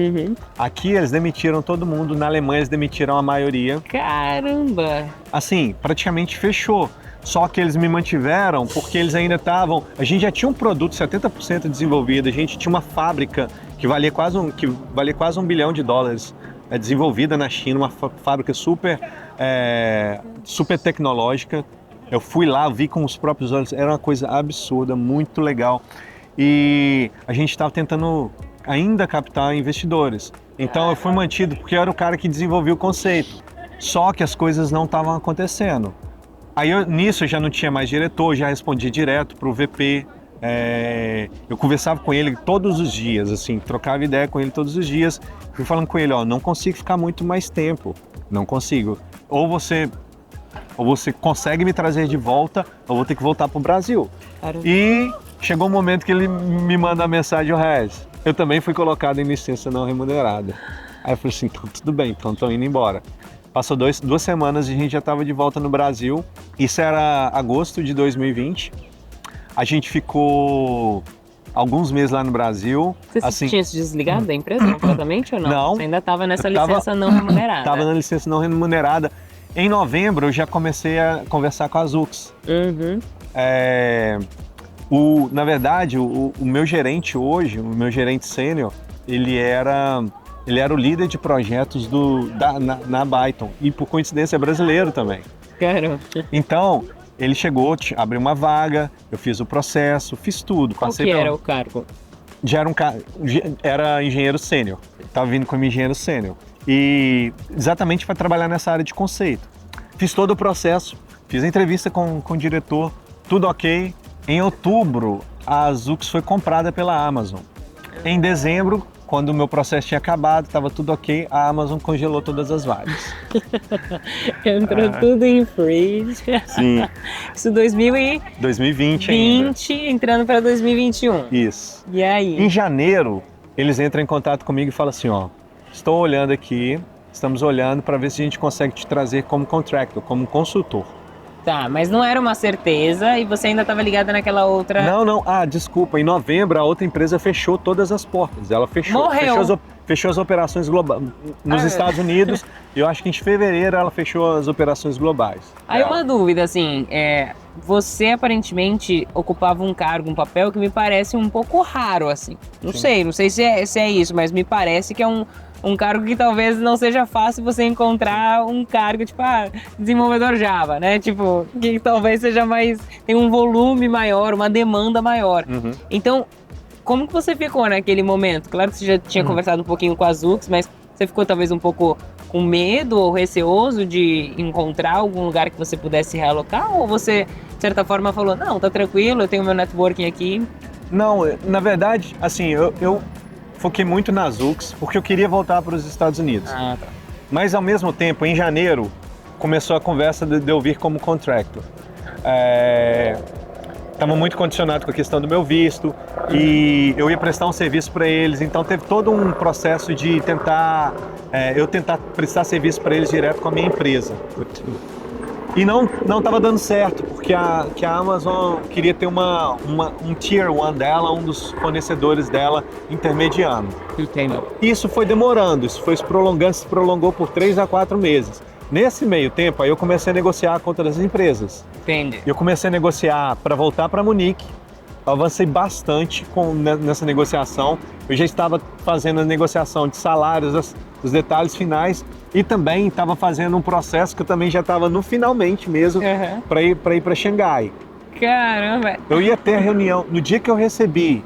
Aqui eles demitiram todo mundo, na Alemanha eles demitiram a maioria. Caramba! Assim, praticamente fechou. Só que eles me mantiveram porque eles ainda estavam... A gente já tinha um produto 70% desenvolvido, a gente tinha uma fábrica que valia quase $1 bilhão, desenvolvida na China, uma fábrica super tecnológica. Eu fui lá, vi com os próprios olhos, era uma coisa absurda, muito legal. E a gente estava tentando ainda captar investidores. Então eu fui mantido porque eu era o cara que desenvolvia o conceito. Só que as coisas não estavam acontecendo. Aí nisso eu já não tinha mais diretor, já respondia direto para o VP. Eu conversava com ele todos os dias, assim, trocava ideia com ele todos os dias. Fui falando com ele, não consigo ficar muito mais tempo, não consigo. Ou você consegue me trazer de volta, ou vou ter que voltar para o Brasil. Caramba. E chegou um momento que ele me manda a mensagem, Regis, eu também fui colocado em licença não remunerada. Aí eu falei assim, tudo bem, então estou indo embora. Passou 2 semanas e a gente já estava de volta no Brasil. Isso era agosto de 2020. A gente ficou alguns meses lá no Brasil. Você tinha se desligado da empresa completamente ou não? Não. Você ainda estava nessa licença não remunerada? Estava na licença não remunerada. Em novembro eu já comecei a conversar com a Zoox. Na verdade, o meu gerente hoje, o meu gerente sênior, ele era o líder de projetos na Byton. E por coincidência é brasileiro também. Caramba. Então, ele chegou, abriu uma vaga, eu fiz o processo, fiz tudo. Qual que era o cargo? Era engenheiro sênior. Estava vindo como engenheiro sênior. E exatamente para trabalhar nessa área de conceito. Fiz todo o processo, fiz a entrevista com o diretor, tudo ok. Em outubro, a Zoox foi comprada pela Amazon. Em dezembro, quando o meu processo tinha acabado, estava tudo ok, a Amazon congelou todas as vagas. Entrou tudo em freeze. Sim. Isso 2020 ainda. Entrando para 2021. Isso. E aí? Em janeiro, eles entram em contato comigo e falam assim, ó, estou olhando aqui, estamos olhando para ver se a gente consegue te trazer como contractor, como consultor. Tá, mas não era uma certeza e você ainda estava ligada naquela outra... Não. Desculpa. Em novembro, a outra empresa fechou todas as portas. Ela fechou. Morreu. Fechou as operações globais nos Estados Unidos. E eu acho que em fevereiro ela fechou as operações globais. Aí uma dúvida, assim, você aparentemente ocupava um cargo, um papel que me parece um pouco raro, assim. Não sei se é isso, mas me parece que é um cargo que talvez não seja fácil você encontrar um cargo, tipo, desenvolvedor Java, né? Tipo, que talvez seja tem um volume maior, uma demanda maior. Uhum. Então, como que você ficou naquele momento? Claro que você já tinha conversado um pouquinho com a Zux, mas você ficou talvez um pouco com medo ou receoso de encontrar algum lugar que você pudesse realocar? Ou você, de certa forma, falou, não, tá tranquilo, eu tenho meu networking aqui? Não, na verdade, assim, eu foquei muito na Zux porque eu queria voltar para os Estados Unidos. Tá. Mas, ao mesmo tempo, em janeiro, começou a conversa de eu vir como contractor. Estava muito condicionado com a questão do meu visto e eu ia prestar um serviço para eles, então teve todo um processo de tentar prestar serviço para eles direto com a minha empresa. E não estava dando certo, porque a Amazon queria ter um Tier 1 dela, um dos fornecedores dela intermediando. Entendo. Isso foi demorando, isso foi se prolongou por 3 a 4 meses. Nesse meio tempo, aí eu comecei a negociar com outras empresas. Entendi. Eu comecei a negociar para voltar para Munique, avancei bastante nessa negociação. Eu já estava fazendo a negociação de salários, os detalhes finais, e também estava fazendo um processo que eu também já estava no finalmente mesmo, para ir para Xangai. Caramba! Eu ia ter a reunião, no dia que eu recebi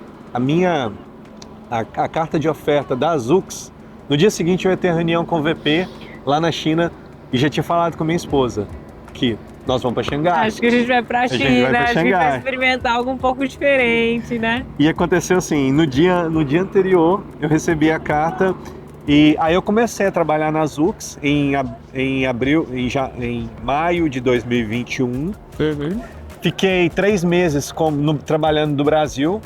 a carta de oferta da Zux, no dia seguinte eu ia ter a reunião com o VP lá na China e já tinha falado com minha esposa que nós vamos para Xangai. Acho que a gente vai para a China, acho que a gente vai experimentar algo um pouco diferente, né? E aconteceu assim, no dia anterior eu recebi a carta e aí eu comecei a trabalhar na Zux em maio de 2021. Fiquei 3 meses trabalhando no Brasil.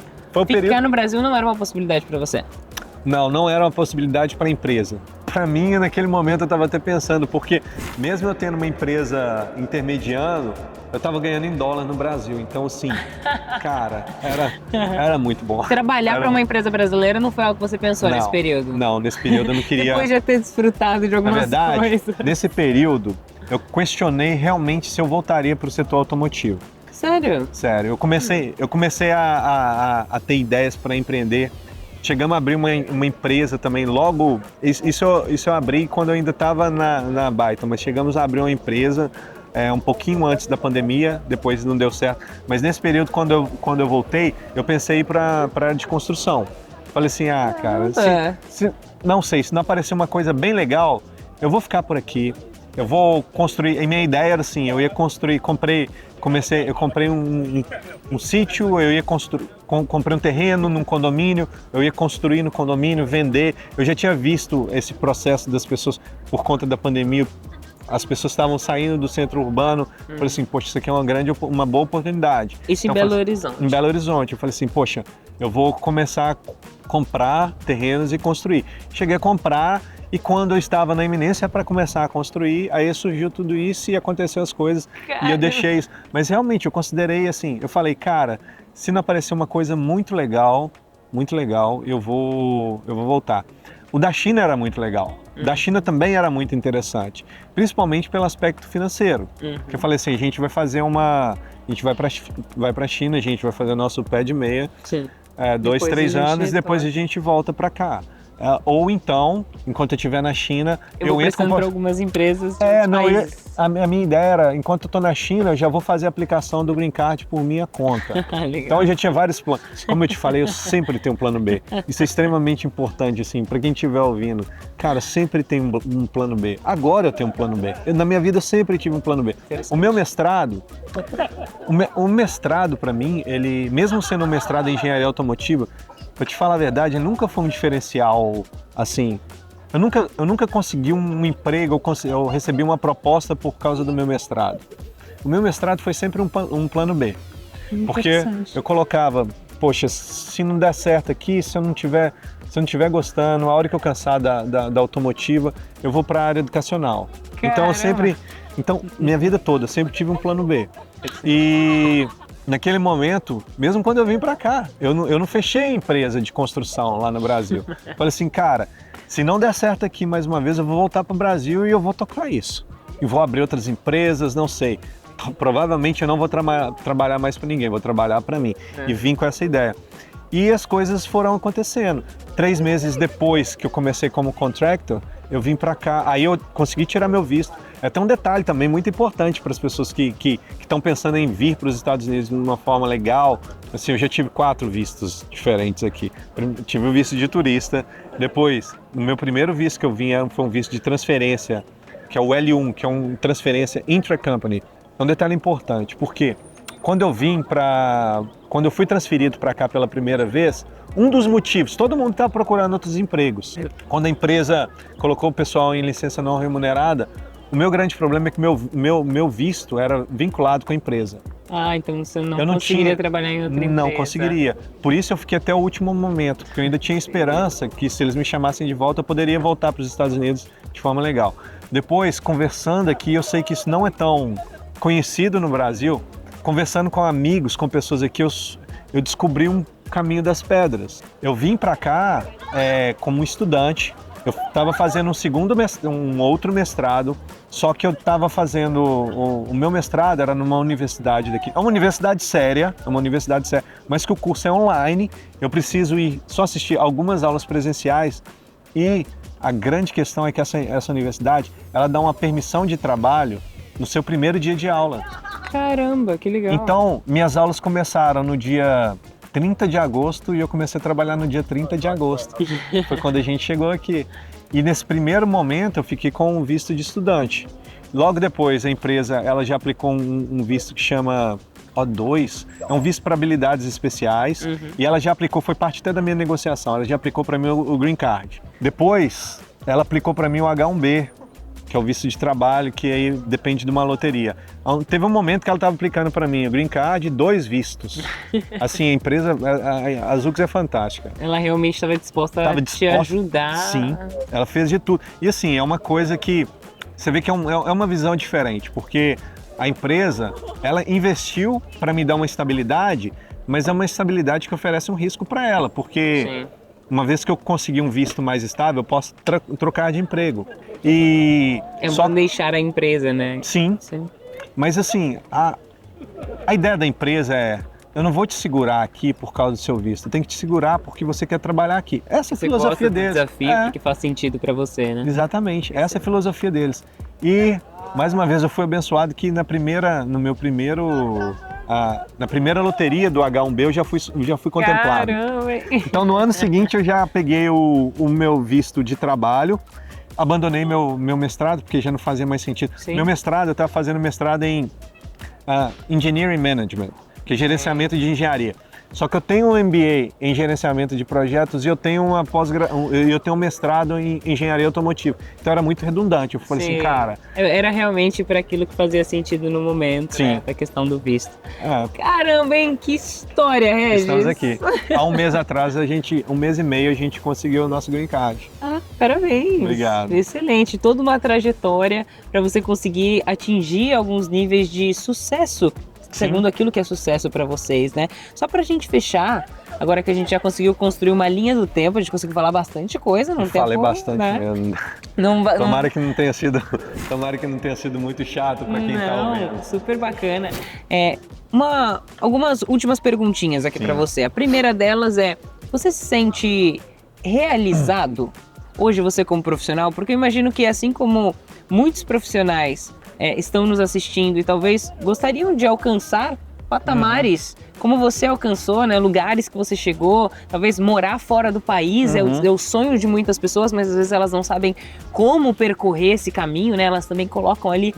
Ficar no Brasil não era uma possibilidade para você? Não era uma possibilidade para a empresa. Para mim, naquele momento, eu estava até pensando, porque mesmo eu tendo uma empresa intermediando, eu estava ganhando em dólar no Brasil. Então, assim, cara, era muito bom. Trabalhar para uma empresa brasileira não foi algo que você pensou nesse período? Não, nesse período eu não queria... Depois de ter desfrutado de algumas coisas. Nesse período, eu questionei realmente se eu voltaria para o setor automotivo. Sério? Sério. Eu comecei a ter ideias para empreender. Chegamos a abrir uma empresa também, logo, isso eu abri quando eu ainda estava na Byton, mas chegamos a abrir uma empresa um pouquinho antes da pandemia, depois não deu certo. Mas nesse período, quando eu voltei, eu pensei em ir para a área de construção. Falei assim, cara, não sei, se não aparecer uma coisa bem legal, eu vou ficar por aqui, eu vou construir. E minha ideia era assim, eu ia construir, eu comprei um sítio, eu ia construir, comprei um terreno num condomínio, eu ia construir no condomínio, vender. Eu já tinha visto esse processo das pessoas, por conta da pandemia, as pessoas estavam saindo do centro urbano. Eu falei assim, poxa, isso aqui é uma boa oportunidade. Isso em Belo Horizonte? Em Belo Horizonte. Eu falei assim, poxa, eu vou começar a comprar terrenos e construir. Cheguei a comprar. E quando eu estava na iminência para começar a construir, aí surgiu tudo isso e aconteceu as coisas. Caramba. E eu deixei isso. Mas realmente eu considerei assim, eu falei, cara, se não aparecer uma coisa muito legal, eu vou voltar. O da China era muito legal. O da China também era muito interessante, principalmente pelo aspecto financeiro. Que eu falei assim, a gente vai para a China, a gente vai fazer o nosso pé de meia. Sim. 2, 3 anos, depois a gente volta para cá. Ou então, enquanto eu estiver na China, eu entro para algumas empresas. A minha ideia era, enquanto eu estou na China, eu já vou fazer a aplicação do Green Card por minha conta. Então eu já tinha vários planos. Como eu te falei, eu sempre tenho um plano B. Isso é extremamente importante, assim, para quem estiver ouvindo. Cara, sempre tem um plano B. Agora eu tenho um plano B. Na minha vida eu sempre tive um plano B. O meu mestrado, o mestrado para mim, ele, mesmo sendo um mestrado em engenharia automotiva, pra te falar a verdade, nunca foi um diferencial assim. Eu nunca consegui um emprego, eu recebi uma proposta por causa do meu mestrado. O meu mestrado foi sempre um plano B. Porque eu colocava, poxa, se não der certo aqui, se eu não tiver gostando, a hora que eu cansar da automotiva, eu vou para a área educacional. Caramba. Então, minha vida toda, eu sempre tive um plano B. E naquele momento, mesmo quando eu vim para cá, eu não fechei a empresa de construção lá no Brasil. Falei assim, cara, se não der certo aqui mais uma vez, eu vou voltar para o Brasil e eu vou tocar isso. E vou abrir outras empresas, não sei. Provavelmente eu não vou trabalhar mais para ninguém, vou trabalhar para mim. E vim com essa ideia. E as coisas foram acontecendo. 3 meses depois que eu comecei como contractor, eu vim para cá, aí eu consegui tirar meu visto. É até um detalhe também muito importante para as pessoas que estão pensando em vir para os Estados Unidos de uma forma legal. Assim, eu já tive 4 vistos diferentes aqui. Tive o visto de turista, depois, no meu primeiro visto que eu vim foi um visto de transferência, que é o L1, que é uma transferência intra-company. É um detalhe importante, porque quando eu fui transferido para cá pela primeira vez, um dos motivos, todo mundo estava procurando outros empregos. Quando a empresa colocou o pessoal em licença não remunerada, o meu grande problema é que meu visto era vinculado com a empresa. Ah, então você não conseguiria trabalhar em outra empresa. Não conseguiria. Por isso eu fiquei até o último momento, porque eu ainda tinha esperança que se eles me chamassem de volta, eu poderia voltar para os Estados Unidos de forma legal. Depois, conversando aqui, eu sei que isso não é tão conhecido no Brasil. Conversando com amigos, com pessoas aqui, eu descobri um caminho das pedras. Eu vim para cá como estudante. Eu estava fazendo um outro mestrado, só que eu estava fazendo o meu mestrado era numa universidade daqui. É uma universidade séria, mas que o curso é online. Eu preciso ir só assistir algumas aulas presenciais e a grande questão é que essa universidade, ela dá uma permissão de trabalho no seu primeiro dia de aula. Caramba, que legal. Então, minhas aulas começaram no dia 30 de agosto e eu comecei a trabalhar no dia 30 de agosto. Foi quando a gente chegou aqui. E nesse primeiro momento eu fiquei com um visto de estudante. Logo depois a empresa ela já aplicou um visto que chama O2, é um visto para habilidades especiais. E ela já aplicou, foi parte até da minha negociação, ela já aplicou para mim o Green Card. Depois ela aplicou para mim o H1B, que é o visto de trabalho, que aí depende de uma loteria. Teve um momento que ela estava aplicando para mim o Green Card e 2 vistos. Assim, a empresa, a Zux é fantástica. Ela realmente estava disposta a te ajudar. Sim, ela fez de tudo. E assim, é uma coisa que você vê que é uma visão diferente, porque a empresa, ela investiu para me dar uma estabilidade, mas é uma estabilidade que oferece um risco para ela, porque Sim. Uma vez que eu conseguir um visto mais estável, eu posso trocar de emprego. E só deixar a empresa, né? Sim. Mas assim, a ideia da empresa é: eu não vou te segurar aqui por causa do seu visto, eu tenho que te segurar porque você quer trabalhar aqui. Essa é a filosofia deles. Desafio que faz sentido para você, né? Exatamente, essa é a filosofia deles. E mais uma vez eu fui abençoado que na primeira loteria do H1B eu já fui contemplado. Caramba! Então no ano seguinte eu já peguei o meu visto de trabalho, abandonei meu mestrado porque já não fazia mais sentido. Sim. Meu mestrado, eu estava fazendo mestrado em Engineering Management, que é gerenciamento de engenharia. Só que eu tenho um MBA em gerenciamento de projetos e eu tenho um mestrado em engenharia automotiva. Então era muito redundante. Eu falei assim, cara... Era realmente para aquilo que fazia sentido no momento, Sim. Né? A questão do visto. Caramba, hein? Que história, Regis! Estamos aqui. Há um mês atrás, um mês e meio, a gente conseguiu o nosso Green Card. Parabéns! Obrigado. Excelente. Toda uma trajetória para você conseguir atingir alguns níveis de sucesso. Segundo aquilo que é sucesso para vocês, né? Só pra gente fechar, agora que a gente já conseguiu construir uma linha do tempo, a gente conseguiu falar bastante coisa no tempo. Falei bastante né? mesmo. Tomara que não tenha sido muito chato para quem tá ouvindo. Super bacana. Algumas últimas perguntinhas aqui para você. A primeira delas é: você se sente realizado hoje você como profissional? Porque eu imagino que assim como muitos profissionais estão nos assistindo e talvez gostariam de alcançar patamares como você alcançou, né? Lugares que você chegou, talvez morar fora do país é o sonho de muitas pessoas, mas às vezes elas não sabem como percorrer esse caminho, né? Elas também colocam ali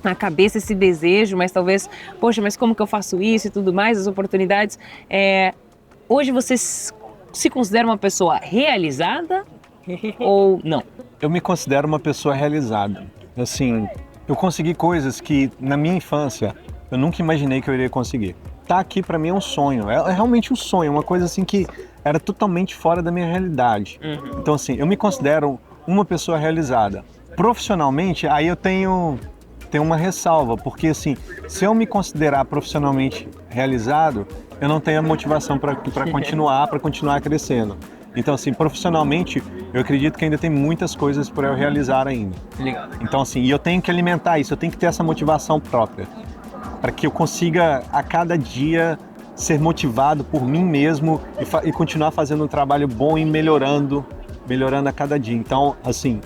na cabeça esse desejo, mas talvez, poxa, mas como que eu faço isso e tudo mais, as oportunidades. Hoje você se considera uma pessoa realizada ou não? Eu me considero uma pessoa realizada. Assim, eu consegui coisas que na minha infância eu nunca imaginei que eu iria conseguir. Tá aqui pra mim é um sonho, é realmente um sonho, uma coisa assim que era totalmente fora da minha realidade. Então assim, eu me considero uma pessoa realizada. Profissionalmente, aí eu tenho uma ressalva, porque assim, se eu me considerar profissionalmente realizado, eu não tenho a motivação para continuar crescendo. Então assim, profissionalmente, eu acredito que ainda tem muitas coisas para eu realizar ainda. Legal. Então assim, e eu tenho que alimentar isso, eu tenho que ter essa motivação própria, para que eu consiga a cada dia ser motivado por mim mesmo e continuar fazendo um trabalho bom e melhorando a cada dia. Então, assim,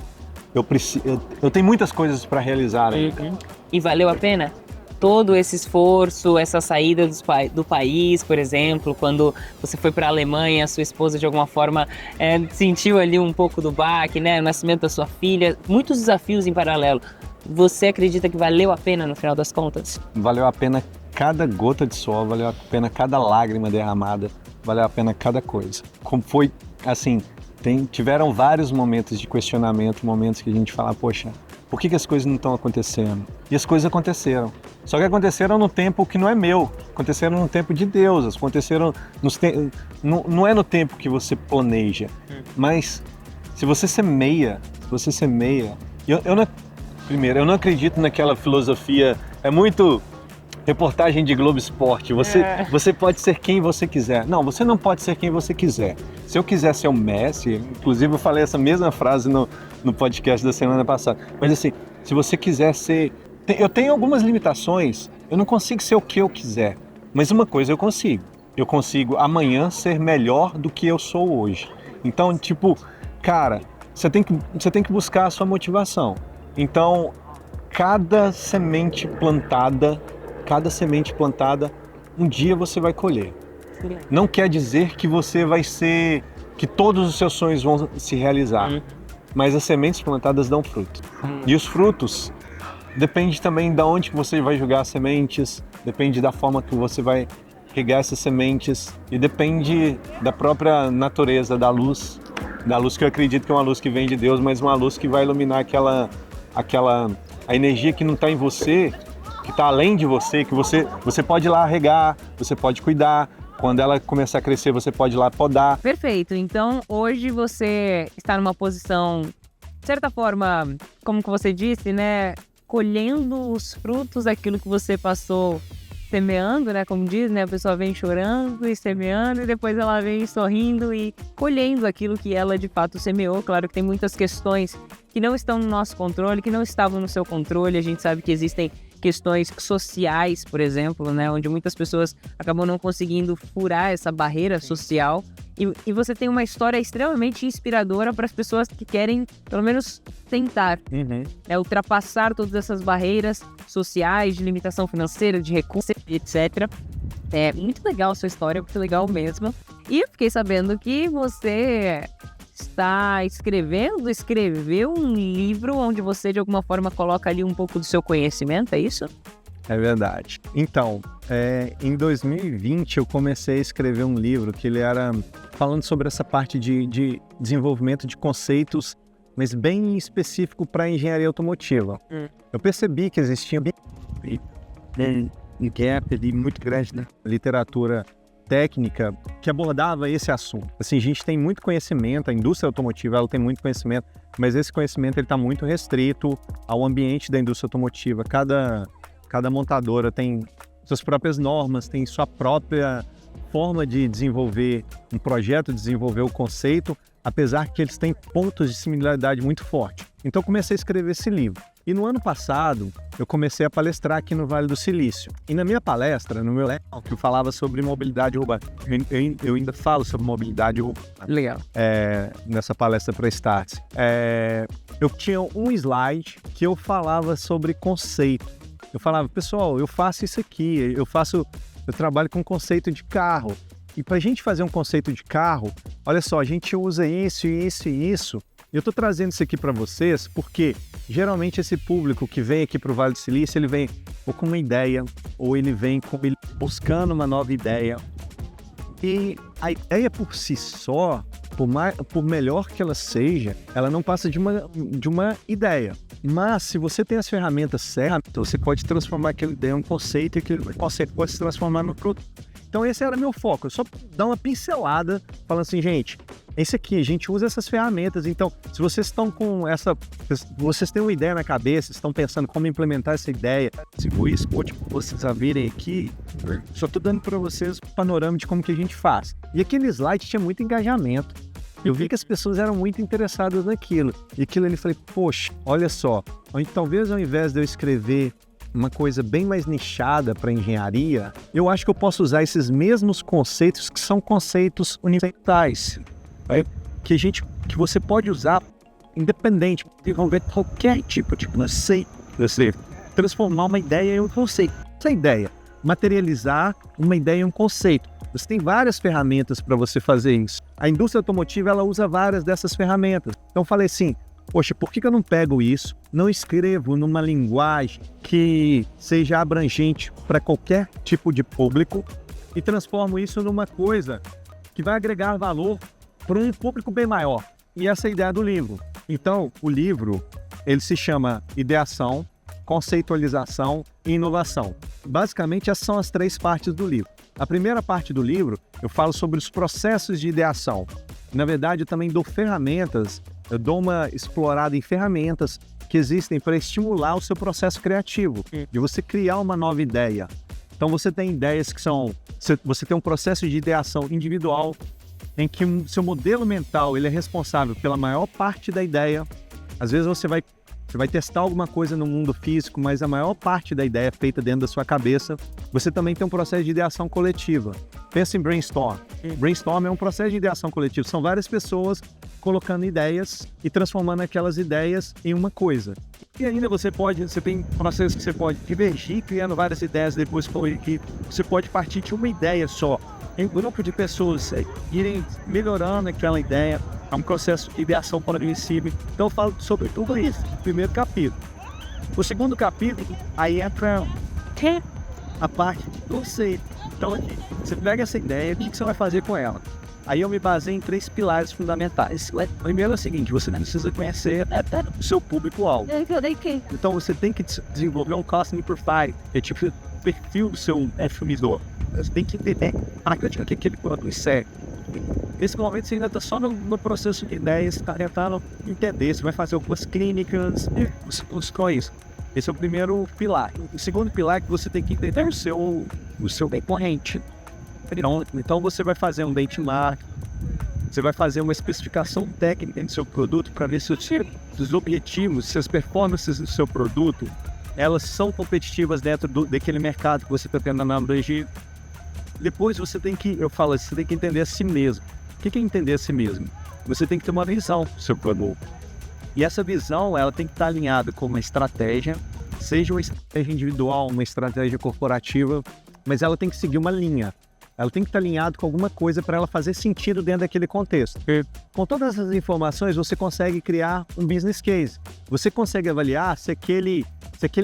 eu tenho muitas coisas para realizar ainda. E valeu a pena? Todo esse esforço, essa saída do país, por exemplo, quando você foi para a Alemanha, sua esposa de alguma forma sentiu ali um pouco do baque, né? O nascimento da sua filha, muitos desafios em paralelo. Você acredita que valeu a pena no final das contas? Valeu a pena cada gota de suor, valeu a pena cada lágrima derramada, valeu a pena cada coisa. Como foi, assim, tiveram vários momentos de questionamento, momentos que a gente fala, poxa, por que as coisas não estão acontecendo? E as coisas aconteceram. Só que aconteceram no tempo que não é meu, aconteceram no tempo de Deus, aconteceram não é no tempo que você planeja, mas se você semeia, eu não acredito naquela filosofia, é muito reportagem de Globo Esporte, você pode ser quem você quiser. Não, você não pode ser quem você quiser. Se eu quiser ser o Messi, inclusive eu falei essa mesma frase no podcast da semana passada, mas assim, se você quiser ser... Eu tenho algumas limitações, eu não consigo ser o que eu quiser, mas uma coisa eu consigo. Eu consigo amanhã ser melhor do que eu sou hoje. Então, tipo, cara, você tem que buscar a sua motivação. Então, cada semente plantada, um dia você vai colher. Não quer dizer que você vai ser, que todos os seus sonhos vão se realizar, mas as sementes plantadas dão fruto. E os frutos, depende também de onde que você vai jogar as sementes, depende da forma que você vai regar essas sementes e depende da própria natureza da luz que eu acredito que é uma luz que vem de Deus, mas uma luz que vai iluminar a energia que não está em você, que está além de você, que você pode ir lá regar, você pode cuidar. Quando ela começar a crescer, você pode ir lá podar. Perfeito. Então, hoje você está numa posição, de certa forma, como que você disse, né? Colhendo os frutos daquilo que você passou semeando, né? Como diz, né? A pessoa vem chorando e semeando e depois ela vem sorrindo e colhendo aquilo que ela de fato semeou. Claro que tem muitas questões que não estão no nosso controle, que não estavam no seu controle. A gente sabe que existem questões sociais, por exemplo, né, onde muitas pessoas acabam não conseguindo furar essa barreira social. E você tem uma história extremamente inspiradora para as pessoas que querem, pelo menos, tentar ultrapassar todas essas barreiras sociais, de limitação financeira, de recursos, etc. É muito legal a sua história, muito legal mesmo. E eu fiquei sabendo que você escreveu um livro onde você de alguma forma coloca ali um pouco do seu conhecimento, é isso? É verdade. Então, em 2020 eu comecei a escrever um livro que ele era falando sobre essa parte de desenvolvimento de conceitos, mas bem específico para engenharia automotiva. Eu percebi que existia um gap ali muito grande na literatura técnica que abordava esse assunto. Assim, a gente tem muito conhecimento, a indústria automotiva ela tem muito conhecimento, mas esse conhecimento está muito restrito ao ambiente da indústria automotiva. Cada montadora tem suas próprias normas, tem sua própria forma de desenvolver um projeto, desenvolver o conceito, apesar que eles têm pontos de similaridade muito forte. Então eu comecei a escrever esse livro. E no ano passado, eu comecei a palestrar aqui no Vale do Silício. E na minha palestra, no meu legal, que eu falava sobre mobilidade urbana, eu ainda falo sobre mobilidade urbana. Legal. Nessa palestra para Startse. Eu tinha um slide que eu falava sobre conceito. Eu falava, pessoal, eu faço isso aqui, eu trabalho com conceito de carro. E para a gente fazer um conceito de carro, olha só, a gente usa isso, isso e isso. Eu estou trazendo isso aqui para vocês porque geralmente esse público que vem aqui para o Vale do Silício, ele vem ou com uma ideia, ou ele vem buscando uma nova ideia, E a ideia por si só, por melhor que ela seja, ela não passa de uma ideia. Mas se você tem as ferramentas certas, você pode transformar aquela ideia em um conceito e aquele conceito pode se transformar no produto. Então esse era meu foco, eu só dar uma pincelada, falando assim, gente, esse aqui, a gente usa essas ferramentas, então se vocês estão com vocês têm uma ideia na cabeça, estão pensando como implementar essa ideia, se for isso, vocês a virem aqui, só estou dando para vocês um panorama de como que a gente faz. E aquele slide tinha muito engajamento, eu vi que as pessoas eram muito interessadas naquilo, e aquilo ali, falei, poxa, olha só, talvez ao invés de eu escrever uma coisa bem mais nichada para engenharia, eu acho que eu posso usar esses mesmos conceitos que são conceitos universais, que você pode usar independente, desenvolver qualquer tipo de conceito, você transformar uma ideia em um conceito. Essa ideia, materializar uma ideia em um conceito. Você tem várias ferramentas para você fazer isso. A indústria automotiva, ela usa várias dessas ferramentas. Então eu falei assim, poxa, por que eu não pego isso, não escrevo numa linguagem que seja abrangente para qualquer tipo de público e transformo isso numa coisa que vai agregar valor para um público bem maior. E essa é a ideia do livro. Então, o livro, ele se chama Ideação, Conceitualização e Inovação. Basicamente, essas são as 3 partes do livro. A primeira parte do livro, eu falo sobre os processos de ideação. Na verdade, eu também dou ferramentas, eu dou uma explorada em ferramentas que existem para estimular o seu processo criativo, de você criar uma nova ideia. Então você tem ideias que são... Você tem um processo de ideação individual, em que o seu modelo mental ele é responsável pela maior parte da ideia. Às vezes você vai testar alguma coisa no mundo físico, mas a maior parte da ideia é feita dentro da sua cabeça. Você também tem um processo de ideação coletiva. Pensa em brainstorm. Brainstorm é um processo de ideação coletiva. São várias pessoas colocando ideias e transformando aquelas ideias em uma coisa. E ainda você tem processos que você pode divergir, criando várias ideias depois que você pode partir de uma ideia só. Em um grupo de pessoas irem melhorando aquela ideia, é um processo de ideação progressiva. Então eu falo sobre tudo isso no primeiro capítulo. O segundo capítulo, aí entra a parte de conceito. Então você pega essa ideia, o que você vai fazer com ela? Aí eu me baseio em 3 pilares fundamentais. Primeiro é o seguinte, você precisa conhecer o seu público-alvo. Então você tem que desenvolver um customer profile, que é tipo o perfil do seu consumidor. Você tem que entender a crítica que aquele produto serve. Nesse momento você ainda está só no processo de ideias, está tentando entender, você vai fazer algumas clínicas, você busca isso. Esse é o primeiro pilar. O segundo pilar é que você tem que entender o seu concorrente. Então você vai fazer um benchmark, você vai fazer uma especificação técnica do seu produto para ver se os objetivos, se as performances do seu produto, elas são competitivas dentro daquele mercado que você está tentando abranger. Depois você tem que entender a si mesmo. O que é entender a si mesmo? Você tem que ter uma visão do seu produto. E essa visão, ela tem que estar alinhada com uma estratégia, seja uma estratégia individual, uma estratégia corporativa, mas ela tem que seguir uma linha. Ela tem que estar alinhada com alguma coisa para ela fazer sentido dentro daquele contexto. Com todas essas informações, você consegue criar um business case. Você consegue avaliar se aquele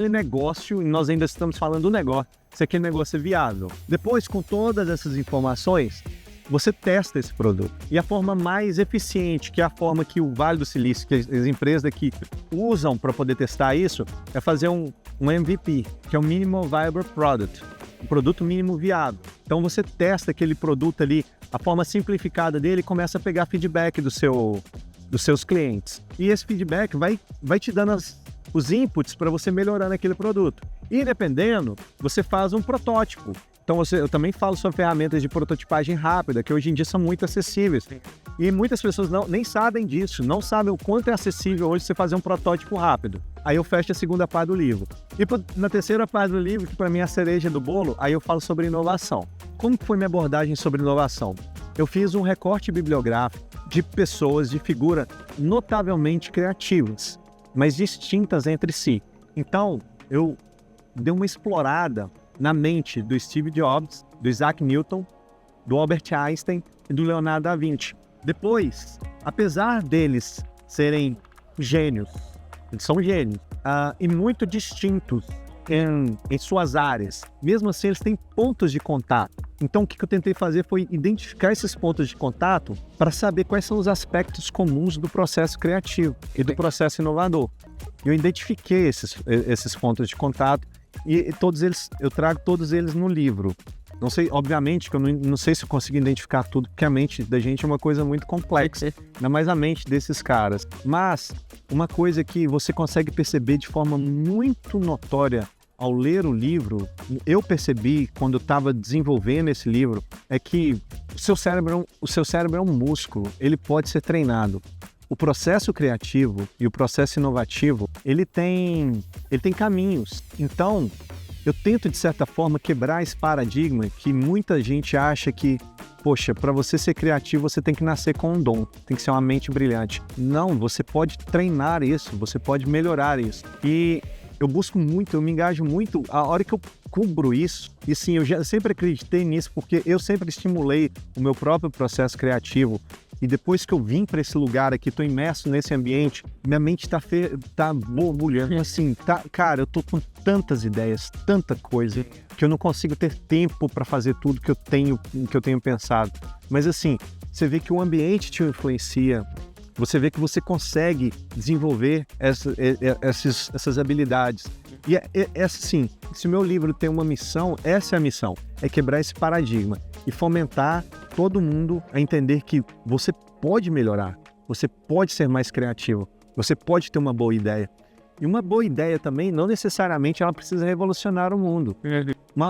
negócio, e nós ainda estamos falando do negócio, se aquele negócio é viável. Depois, com todas essas informações, você testa esse produto. E a forma mais eficiente, que é a forma que o Vale do Silício, que as empresas daqui usam para poder testar isso, é fazer um MVP, que é o Minimal Viable Product, um produto mínimo viável. Então você testa aquele produto ali, a forma simplificada dele, começa a pegar feedback dos seus clientes. E esse feedback vai te dando os inputs para você melhorar naquele produto. E dependendo, você faz um protótipo. Então eu também falo sobre ferramentas de prototipagem rápida, que hoje em dia são muito acessíveis. E muitas pessoas nem sabem disso, não sabem o quanto é acessível hoje você fazer um protótipo rápido. Aí eu fecho a segunda parte do livro. E na terceira parte do livro, que para mim é a cereja do bolo, aí eu falo sobre inovação. Como foi minha abordagem sobre inovação? Eu fiz um recorte bibliográfico de pessoas, de figuras notavelmente criativas, mas distintas entre si. Então, eu dei uma explorada na mente do Steve Jobs, do Isaac Newton, do Albert Einstein e do Leonardo da Vinci. Depois, apesar deles serem gênios, eles são gênios, e muito distintos em suas áreas. Mesmo assim, eles têm pontos de contato. Então, o que eu tentei fazer foi identificar esses pontos de contato para saber quais são os aspectos comuns do processo criativo e do processo inovador. Eu identifiquei esses pontos de contato e todos eles, eu trago todos eles no livro. Não sei, obviamente, que eu não sei se eu consigo identificar tudo, porque a mente da gente é uma coisa muito complexa, ainda mais a mente desses caras. Mas uma coisa que você consegue perceber de forma muito notória ao ler o livro, eu percebi quando eu estava desenvolvendo esse livro, é que o seu cérebro é um músculo, ele pode ser treinado. O processo criativo e o processo inovativo, ele tem caminhos. Então, eu tento, de certa forma, quebrar esse paradigma que muita gente acha que, poxa, para você ser criativo, você tem que nascer com um dom, tem que ser uma mente brilhante. Não, você pode treinar isso, você pode melhorar isso. E eu busco muito, eu me engajo muito, a hora que eu cubro isso, e sim, eu sempre acreditei nisso, porque eu sempre estimulei o meu próprio processo criativo. E depois que eu vim para esse lugar aqui, tô imerso nesse ambiente, minha mente tá borbulhando, assim, cara, eu tô com tantas ideias, tanta coisa, que eu não consigo ter tempo para fazer tudo que eu tenho pensado. Mas assim, você vê que o ambiente te influencia, você vê que você consegue desenvolver essas habilidades. E assim, se o meu livro tem uma missão, essa é a missão, é quebrar esse paradigma e fomentar todo mundo a entender que você pode melhorar, você pode ser mais criativo, você pode ter uma boa ideia. E uma boa ideia também, não necessariamente ela precisa revolucionar o mundo.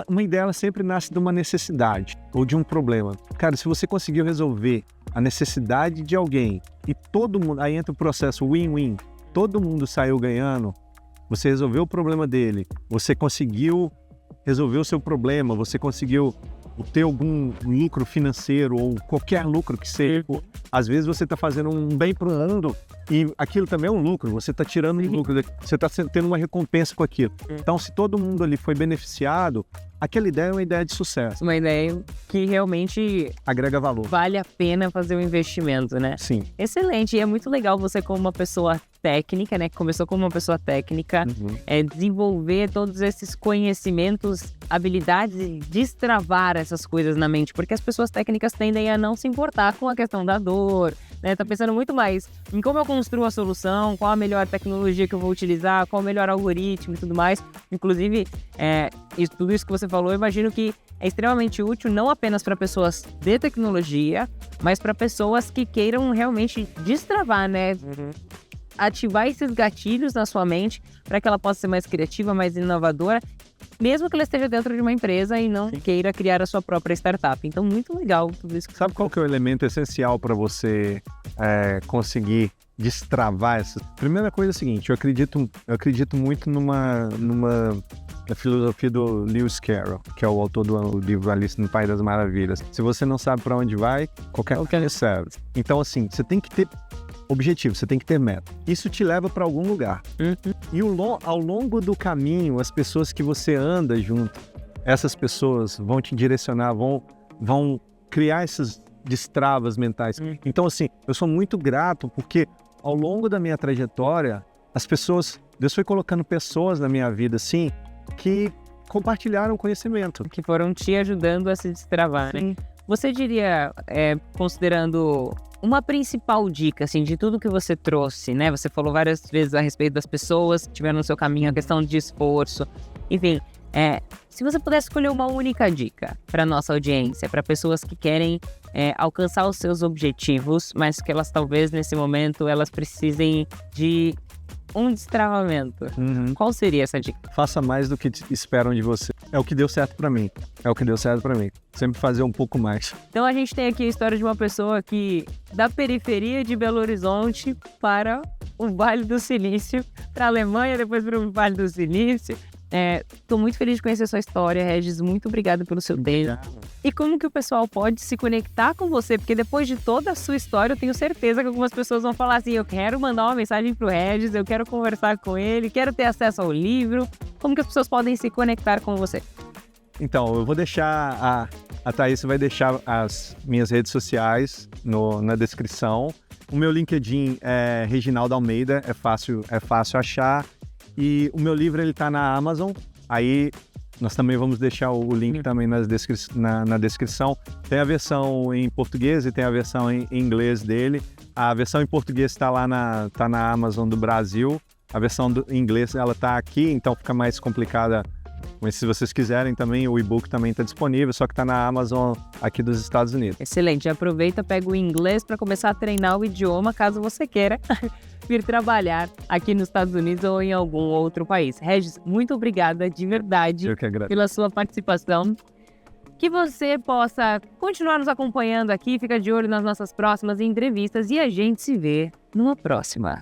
Uma ideia ela sempre nasce de uma necessidade ou de um problema. Cara, se você conseguiu resolver a necessidade de alguém e todo mundo, aí entra o processo win-win, todo mundo saiu ganhando, você resolveu o problema dele, você conseguiu resolver o seu problema, você conseguiu ter algum lucro financeiro ou qualquer lucro que seja. Às vezes você está fazendo um bem para o mundo e aquilo também é um lucro, você está tirando um lucro, você está tendo uma recompensa com aquilo. Então, se todo mundo ali foi beneficiado, aquela ideia é uma ideia de sucesso. Uma ideia que realmente agrega valor. Vale a pena fazer o investimento, né? Sim. Excelente. E é muito legal você como uma pessoa técnica, né? Que começou como uma pessoa técnica, desenvolver todos esses conhecimentos, habilidades e destravar essas coisas na mente. Porque as pessoas técnicas tendem a não se importar com a questão da dor, né? Tá pensando muito mais em como eu construo a solução, qual a melhor tecnologia que eu vou utilizar, qual o melhor algoritmo e tudo mais. Inclusive, tudo isso que você falou, eu imagino que é extremamente útil não apenas para pessoas de tecnologia, mas para pessoas que queiram realmente destravar, né? Ativar esses gatilhos na sua mente para que ela possa ser mais criativa, mais inovadora, mesmo que ela esteja dentro de uma empresa e não queira criar a sua própria startup. Então, muito legal tudo isso. Sabe qual que é o elemento essencial para você conseguir destravar essa? Primeira coisa é a seguinte, eu acredito muito na filosofia do Lewis Carroll, que é o autor do livro Alice no País das Maravilhas. Se você não sabe para onde vai, qualquer serve. Então, assim, você tem que ter objetivo, você tem que ter meta. Isso te leva para algum lugar. E ao longo do caminho, as pessoas que você anda junto, essas pessoas vão te direcionar, vão criar essas destravas mentais. Então, assim, eu sou muito grato porque ao longo da minha trajetória, Deus foi colocando pessoas na minha vida, assim, que compartilharam conhecimento. Que foram te ajudando a se destravar, né? Você diria, considerando uma principal dica, assim, de tudo que você trouxe, né? Você falou várias vezes a respeito das pessoas que tiveram no seu caminho, a questão de esforço. Enfim, se você pudesse escolher uma única dica para nossa audiência, para pessoas que querem alcançar os seus objetivos, mas que elas talvez nesse momento elas precisem de um destravamento. Qual seria essa dica? Faça mais do que esperam de você. É o que deu certo pra mim. Sempre fazer um pouco mais. Então a gente tem aqui a história de uma pessoa que da periferia de Belo Horizonte para o Vale do Silício, para a Alemanha, depois para o Vale do Silício. Tô muito feliz de conhecer a sua história, Regis. Muito obrigado pelo seu tempo. E como que o pessoal pode se conectar com você? Porque depois de toda a sua história, eu tenho certeza que algumas pessoas vão falar assim: eu quero mandar uma mensagem pro Regis, eu quero conversar com ele, quero ter acesso ao livro. Como que as pessoas podem se conectar com você? Então, eu vou deixar, a Thaís vai deixar as minhas redes sociais na descrição. O meu LinkedIn é Reginaldo Almeida, é fácil achar. E o meu livro, ele tá na Amazon, Aí nós também vamos deixar o link também na descrição. Tem a versão em português e tem a versão em inglês dele. A versão em português está lá tá na Amazon do Brasil. A versão em inglês ela está aqui, então fica mais complicada. Mas se vocês quiserem também, o e-book também está disponível, só que está na Amazon aqui dos Estados Unidos. Excelente, aproveita, pega o inglês para começar a treinar o idioma, caso você queira vir trabalhar aqui nos Estados Unidos ou em algum outro país. Regis, muito obrigada de verdade Eu que agradeço. pela sua participação. Que você possa continuar nos acompanhando aqui, fica de olho nas nossas próximas entrevistas e a gente se vê numa próxima.